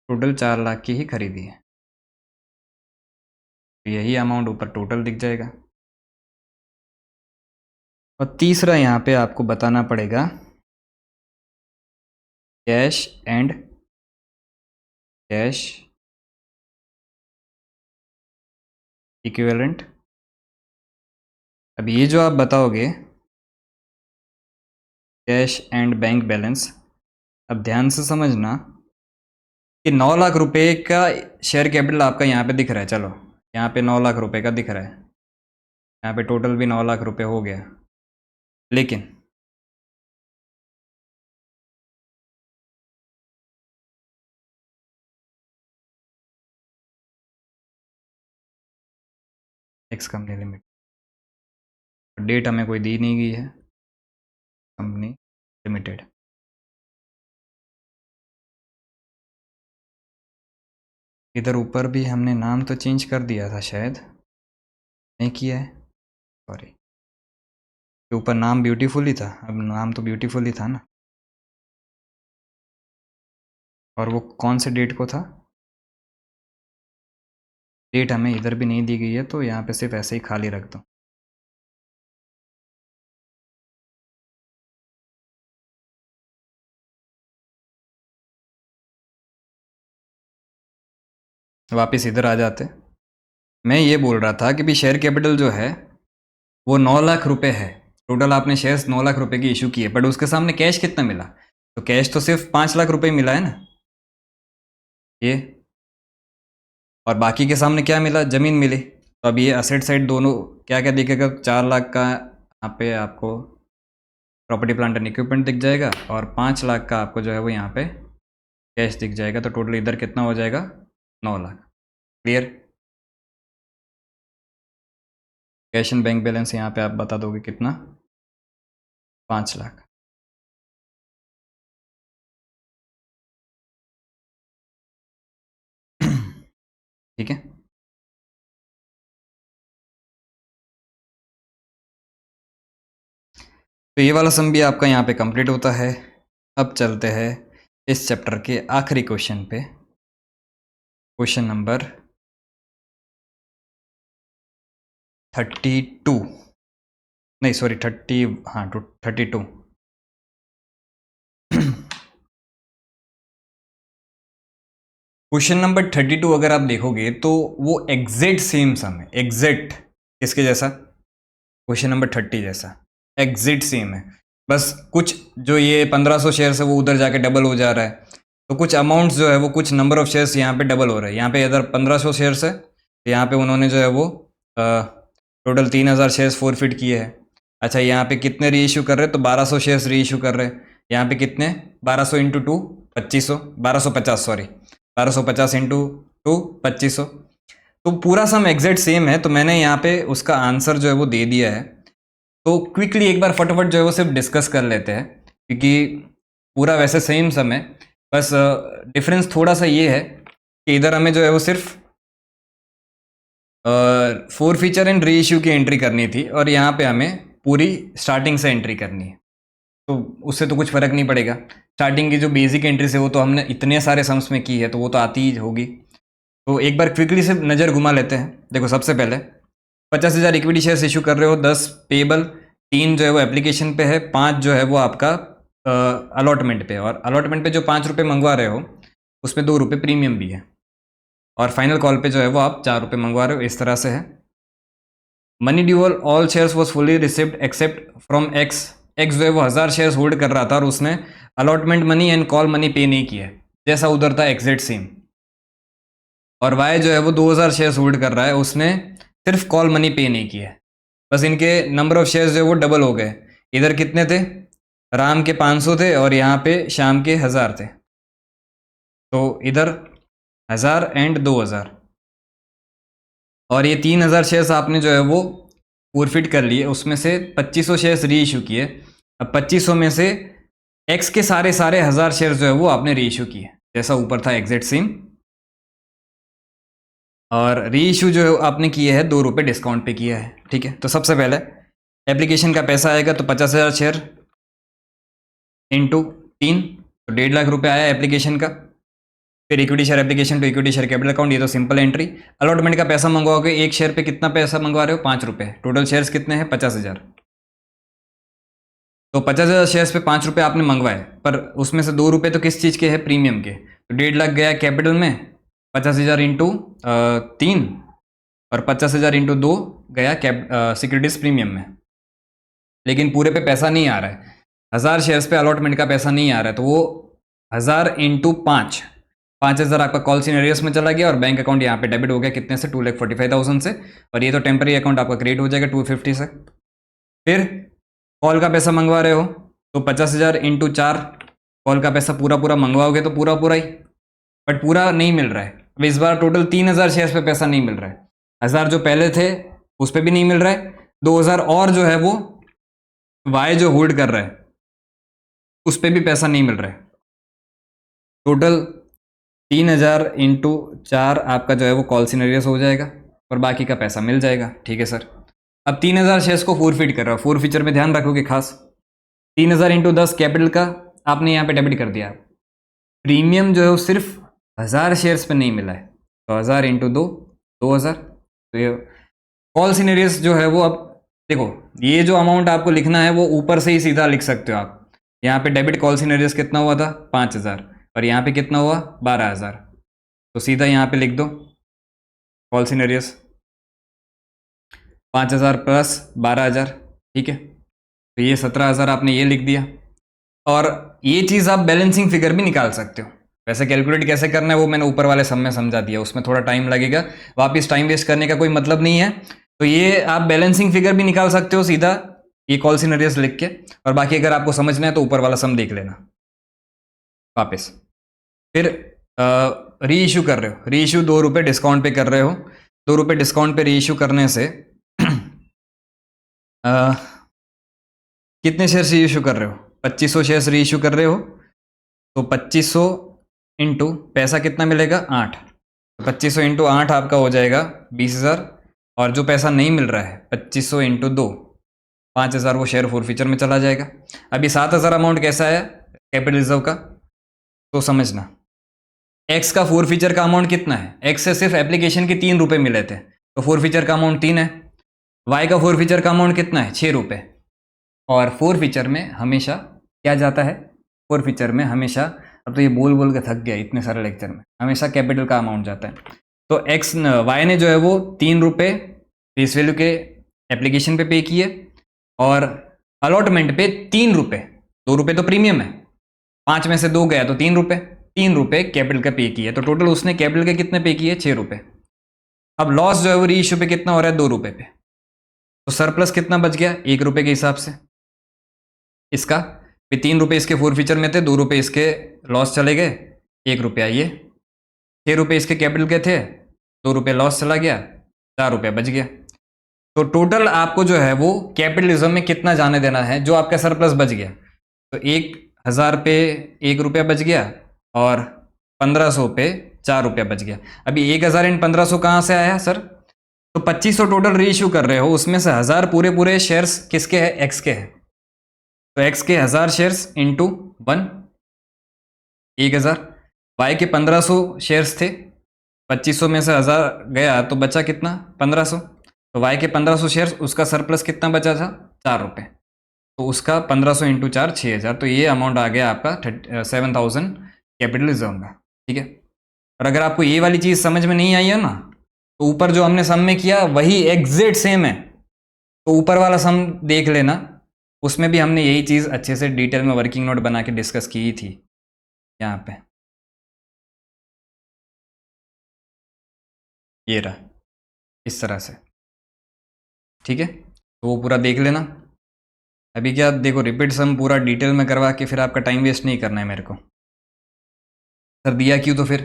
टोटल 4 लाख की ही खरीदी है। तो यही अमाउंट ऊपर टोटल दिख जाएगा। और तीसरा यहाँ पे आपको बताना पड़ेगा कैश एंड कैश इक्विवेलेंट। अब ये जो आप बताओगे कैश एंड बैंक बैलेंस, अब ध्यान से समझना कि 9 लाख रुपए का शेयर कैपिटल आपका यहाँ पे दिख रहा है। चलो, यहाँ पे 9 लाख रुपए का दिख रहा है। यहाँ पे टोटल भी 9 लाख रुपए हो गया। लेकिन एक्स कंपनी लिमिटेड, डेट हमें कोई दी नहीं गई है। Company limited. इधर ऊपर भी हमने नाम तो चेंज कर दिया था, शायद नहीं किया है, सॉरी। के ऊपर नाम ब्यूटीफुल ही था, अब नाम तो ब्यूटीफुल ही था ना। और वो कौन से डेट को था? डेट हमें इधर भी नहीं दी गई है, तो यहाँ पे सिर्फ ऐसे ही खाली रख दो। वापस इधर आ जाते। मैं ये बोल रहा था कि भी शेयर कैपिटल जो है वो 9 लाख रुपए है। टोटल आपने शेयर्स 9 लाख रुपए की इशू की है, बट उसके सामने कैश कितना मिला? तो कैश तो सिर्फ 5 लाख रुपए मिला है ना ये, और बाकी के सामने क्या मिला? जमीन मिली। तो अब ये असेट साइड दोनों क्या क्या दिखेगा? 4 लाख का यहाँ पे आपको प्रॉपर्टी प्लांट एंड इक्विपमेंट दिख जाएगा, और 5 लाख का आपको जो है वो यहाँ पे कैश दिख जाएगा। तो टोटल इधर कितना हो जाएगा? 9 lakh. Clear? Cash and bank balance यहाँ पे आप बता दोगे कितना? 5 लाख। ठीक है। तो ये वाला सम भी आपका यहाँ पे कंप्लीट होता है। अब चलते हैं इस चैप्टर के आखिरी क्वेश्चन पे, क्वेश्चन नंबर 32, नहीं सॉरी 30, हाँ 32। क्वेश्चन नंबर 32 अगर आप देखोगे तो वो एग्जैक्ट सेम सम है। एग्जैक्ट किसके जैसा? क्वेश्चन नंबर 30 जैसा एग्जैक्ट सेम है। बस कुछ जो ये 1500 शेयर्स है वो उधर जाके डबल हो जा रहा है, तो कुछ अमाउंट्स जो है वो, कुछ नंबर ऑफ शेयर्स यहाँ पे डबल हो रहे हैं। यहाँ पे इधर 1500 शेयर्स है, तो यहाँ पे उन्होंने जो है वो टोटल 3000 शेयर्स फोरफिट किए हैं। अच्छा, यहाँ पे कितने री इशू कर रहे हैं? तो 1200 शेयर्स री इशू कर रहे हैं। यहाँ पे कितने? 1200 इंटू 2 2500, 1250 सॉरी, 1250 इंटू 2 2500। तो पूरा सम एग्जैक्ट सेम है, तो मैंने यहाँ पे उसका आंसर जो है वो दे दिया है। तो क्विकली एक बार फटाफट जो है वो सिर्फ डिस्कस कर लेते हैं, क्योंकि पूरा वैसे सेम सम है, बस डिफरेंस थोड़ा सा ये है कि इधर हमें जो है वो सिर्फ फोर फीचर एंड री इश्यू की एंट्री करनी थी, और यहाँ पे हमें पूरी स्टार्टिंग से एंट्री करनी है। तो उससे तो कुछ फ़र्क नहीं पड़ेगा। स्टार्टिंग की जो बेसिक एंट्रीज है वो तो हमने इतने सारे सम्स में की है, तो वो तो आती ही होगी। तो एक बार क्विकली से नज़र घुमा लेते हैं। देखो, सबसे पहले 50,000 इक्विटी शेयर्स इशू कर रहे हो, 10 पेबल, 3 जो है वो एप्लीकेशन पे है, 5 जो है वो आपका अलॉटमेंट पे। और अलॉटमेंट पे जो 5 रुपये मंगवा रहे हो उसमें 2 रुपये प्रीमियम भी है, और फाइनल कॉल पे जो है वो आप 4 रुपये मंगवा रहे हो। इस तरह से है। Money due on all shares was fully received except from X. X जो है वो 1000 शेयर्स होल्ड कर रहा था, और उसने allotment money and call money पे नहीं किया है, जैसा उधर था एग्जैक्ट सेम। और वाई जो है वो 2000 शेयर्स होल्ड कर रहा है, उसने सिर्फ कॉल मनी पे नहीं किया है। बस इनके नंबर ऑफ शेयर्स जो है वो डबल हो गए। इधर कितने थे? राम के 500 थे, और यहाँ पे शाम के 1000 थे। तो इधर 1000 एंड 2000, और ये 3000 शेयर्स आपने जो है वो फोरफिट कर लिए। उसमें से 2500 शेयर्स री इशू किए। अब 2500 में से एक्स के सारे 1000 शेयर्स जो है वो आपने री इशू किए, जैसा ऊपर था एग्जैक्ट सेम। और री इशू जो है आपने किए है 2 रुपये डिस्काउंट पे किया है। ठीक है, तो सबसे पहले एप्लीकेशन का पैसा आएगा, तो 50,000 शेयर इंटू 3, तो 1.5 लाख रुपए आया एप्लीकेशन का। फिर equity share application to equity share capital account, ये तो सिंपल एंट्री। अलॉटमेंट का पैसा मंगवाओगे, एक शेयर पे कितना पैसा मंगवा रहे हो? 5 रुपये। टोटल शेयर्स कितने हैं? 50,000। तो 50,000 शेयर्स पे 5 रुपये आपने मंगवाए, पर उसमें से 2 रुपये तो किस चीज़ के हैं? प्रीमियम के। तो 1.5 लाख गया कैपिटल में, 50,000 इंटू 3, और 50,000 इंटू 2 गया सिक्योरिटीज प्रीमियम में। लेकिन पूरे पे पैसा नहीं आ रहा है, 1000 शेयर्स पे अलॉटमेंट का पैसा नहीं आ रहा है, तो वो 1000 इंटू 5, 5000 आपका कॉल सीनरियस में चला गया, और बैंक अकाउंट यहाँ पे डेबिट हो गया कितने से? 2,45,000 से। और ये तो टेम्पररी अकाउंट आपका क्रिएट हो जाएगा 250 से। फिर कॉल का पैसा मंगवा रहे हो, तो 50,000 इंटू 4, कॉल का पैसा पूरा पूरा मंगवाओगे तो पूरा पूरा ही, बट पूरा नहीं मिल रहा है। अब इस बार टोटल 3000 शेयर्स पे पैसा नहीं मिल रहा है। 1000 जो पहले थे उस पर भी नहीं मिल रहा है, 2000 और जो है वो वाई जो होल्ड कर रहा है उस पर भी पैसा नहीं मिल रहा है। टोटल 3000 इंटू 4 आपका जो है वो कॉल सिनेरियस हो जाएगा, और बाकी का पैसा मिल जाएगा। ठीक है सर। अब 3000 शेयर्स को फोरफिट कर रहा है, फोर फीचर में ध्यान रखोगे खास। 3000 इंटू 10 कैपिटल का आपने यहाँ पे डेबिट कर दिया। प्रीमियम जो है वो सिर्फ 1000 शेयर्स पे नहीं मिला है, तो 1000 इंटू 2 2000। तो ये कॉल सिनेरियस जो है वो, अब देखो ये जो अमाउंट आपको लिखना है वो ऊपर से ही सीधा लिख सकते हो आप। यहाँ पे डेबिट कॉल सिनेरियस कितना हुआ था? 5000, और यहाँ पे कितना हुआ? 12000। तो सीधा यहाँ पे लिख दो कॉल सिनेरियस। 5,000 प्लस 12,000, ठीक है। तो ये 17,000 आपने ये लिख दिया। और ये चीज़ आप बैलेंसिंग फिगर भी निकाल सकते हो। वैसे कैलकुलेट कैसे करना है वो मैंने ऊपर वाले सम में समझा दिया, उसमें थोड़ा टाइम लगेगा, वापस टाइम वेस्ट करने का कोई मतलब नहीं है। तो ये आप बैलेंसिंग फिगर भी निकाल सकते हो सीधा ये कॉल सिनेरियोस लिख के। और बाकी अगर आपको समझना है तो ऊपर वाला सम देख लेना वापस। फिर री इशू कर रहे हो, री इशू 2 रुपये डिस्काउंट पे कर रहे हो। 2 रुपये डिस्काउंट पे री इशू करने से कितने शेयर्स री इशू कर रहे हो? 2500 शेयर्स री इशू कर रहे हो। तो 2500 इंटू पैसा कितना मिलेगा? 8। तो 2500 इंटू 8 आपका हो जाएगा 20,000। और जो पैसा नहीं मिल रहा है 2500 इंटू 2, 5,000 वो शेयर फोर फीचर में चला जाएगा। अभी 7,000 अमाउंट कैसा है कैपिटल रिजर्व का? तो समझना, एक्स का फोर फीचर का अमाउंट कितना है? एक्स से सिर्फ एप्लीकेशन के 3 रुपये मिले थे, तो फोर फीचर का अमाउंट 3 है। वाई का फोर फीचर का अमाउंट कितना है? 6 रुपये। और फोर फीचर में हमेशा क्या जाता है? फोर फीचर में हमेशा, अब तो ये बोल बोल के थक गया इतने सारे लेक्चर में, हमेशा कैपिटल का अमाउंट जाता है। तो एक्स वाई ने जो है वो 3 रुपये फेस वैल्यू के एप्लीकेशन पे किए, और अलॉटमेंट पे 3 रुपये, 2 रुपये तो प्रीमियम है, 5 में से 2 गया तो 3 रुपये, 3 रुपये कैपिटल का पे किए। तो टोटल उसने कैपिटल के कितने पे किए? 6 रुपये। अब लॉस जो है वो री इशू पे कितना हो रहा है? 2 रुपये पे। तो सरप्लस कितना बच गया? 1 रुपये के हिसाब से इसका। 3 रुपये इसके फोर फीचर में थे, 2 रुपये इसके लॉस चले गए, 1 रुपया ये। 6 रुपये इसके कैपिटल के थे, 2 रुपये लॉस चला गया, 4 रुपया बच गया। तो टोटल आपको जो है वो कैपिटलिज्म में कितना जाने देना है जो आपका सरप्लस बच गया? तो 1,000 पे 1 रुपया बच गया, और 1500 पे 4 रुपया बच गया। अभी 1,000 इन 1500 कहाँ से आया सर? तो 2500 टोटल री इशू कर रहे हो, उसमें से 1000 पूरे पूरे शेयर्स किसके हैं? एक्स के हैं। तो एक्स के 1000 शेयर्स इंटू 1, 1000। वाई के 1500 शेयर्स थे, 2500 में से 1000 गया तो बचा कितना? 1500। तो वाई के 1500 शेयर्स, उसका सरप्लस कितना बचा था? 4 रुपये। तो उसका 1500 इंटू 4, 6000। तो ये अमाउंट आ गया आपका 7000 कैपिटल रिजर्व में, ठीक है। और अगर आपको ये वाली चीज़ समझ में नहीं आई है ना, तो ऊपर जो हमने सम में किया वही एग्जैक्ट सेम है। तो ऊपर वाला सम देख लेना, उसमें भी हमने यही चीज़ अच्छे से डिटेल में वर्किंग नोट बना के डिस्कस की थी यहाँ पे। ये रहा इस तरह से, ठीक है। तो वो पूरा देख लेना। अभी क्या देखो, रिपीट सम पूरा डिटेल में करवा के फिर आपका टाइम वेस्ट नहीं करना है मेरे को। सर दिया क्यों? तो फिर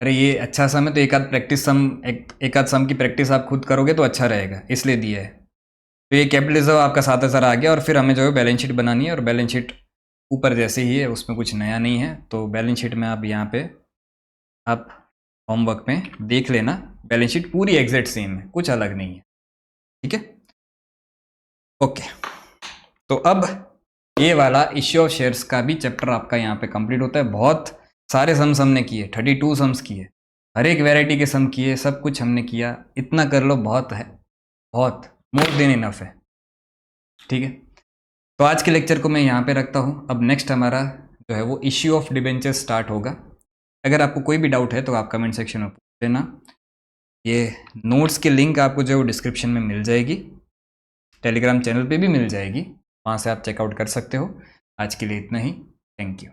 अरे ये अच्छा सम है तो एक आध प्रैक्टिस सम, एक आध सम की प्रैक्टिस आप खुद करोगे तो अच्छा रहेगा, इसलिए दिया है। तो ये कैपिटल रिजर्व आपका 7,000 आ गया। और फिर हमें जो है बैलेंस शीट बनानी है, और बैलेंस शीट ऊपर जैसे ही है, उसमें कुछ नया नहीं है। तो बैलेंस शीट में आप यहाँ पे आप होमवर्क में देख लेना, बैलेंस शीट पूरी एग्जैक्ट सेम है, कुछ अलग नहीं है, ठीक है। ओके, तो अब ये वाला इश्यू ऑफ शेयर्स का भी चैप्टर आपका यहाँ पे कंप्लीट होता है। बहुत सारे सम्स हमने किए, 32 सम्स किए, हर एक वैरायटी के सम किए, सब कुछ हमने किया। इतना कर लो बहुत है, बहुत, मोर देन इनफ है, ठीक है। तो आज के लेक्चर को मैं यहाँ पे रखता हूँ। अब नेक्स्ट हमारा जो है वो इश्यू ऑफ डिबेंचर्स स्टार्ट होगा। अगर आपको कोई भी डाउट है तो आप कमेंट सेक्शन में पूछ लेना। ये नोट्स की लिंक आपको जो है वो डिस्क्रिप्शन में मिल जाएगी, टेलीग्राम चैनल पे भी मिल जाएगी, वहाँ से आप चेकआउट कर सकते हो। आज के लिए इतना ही, थैंक यू।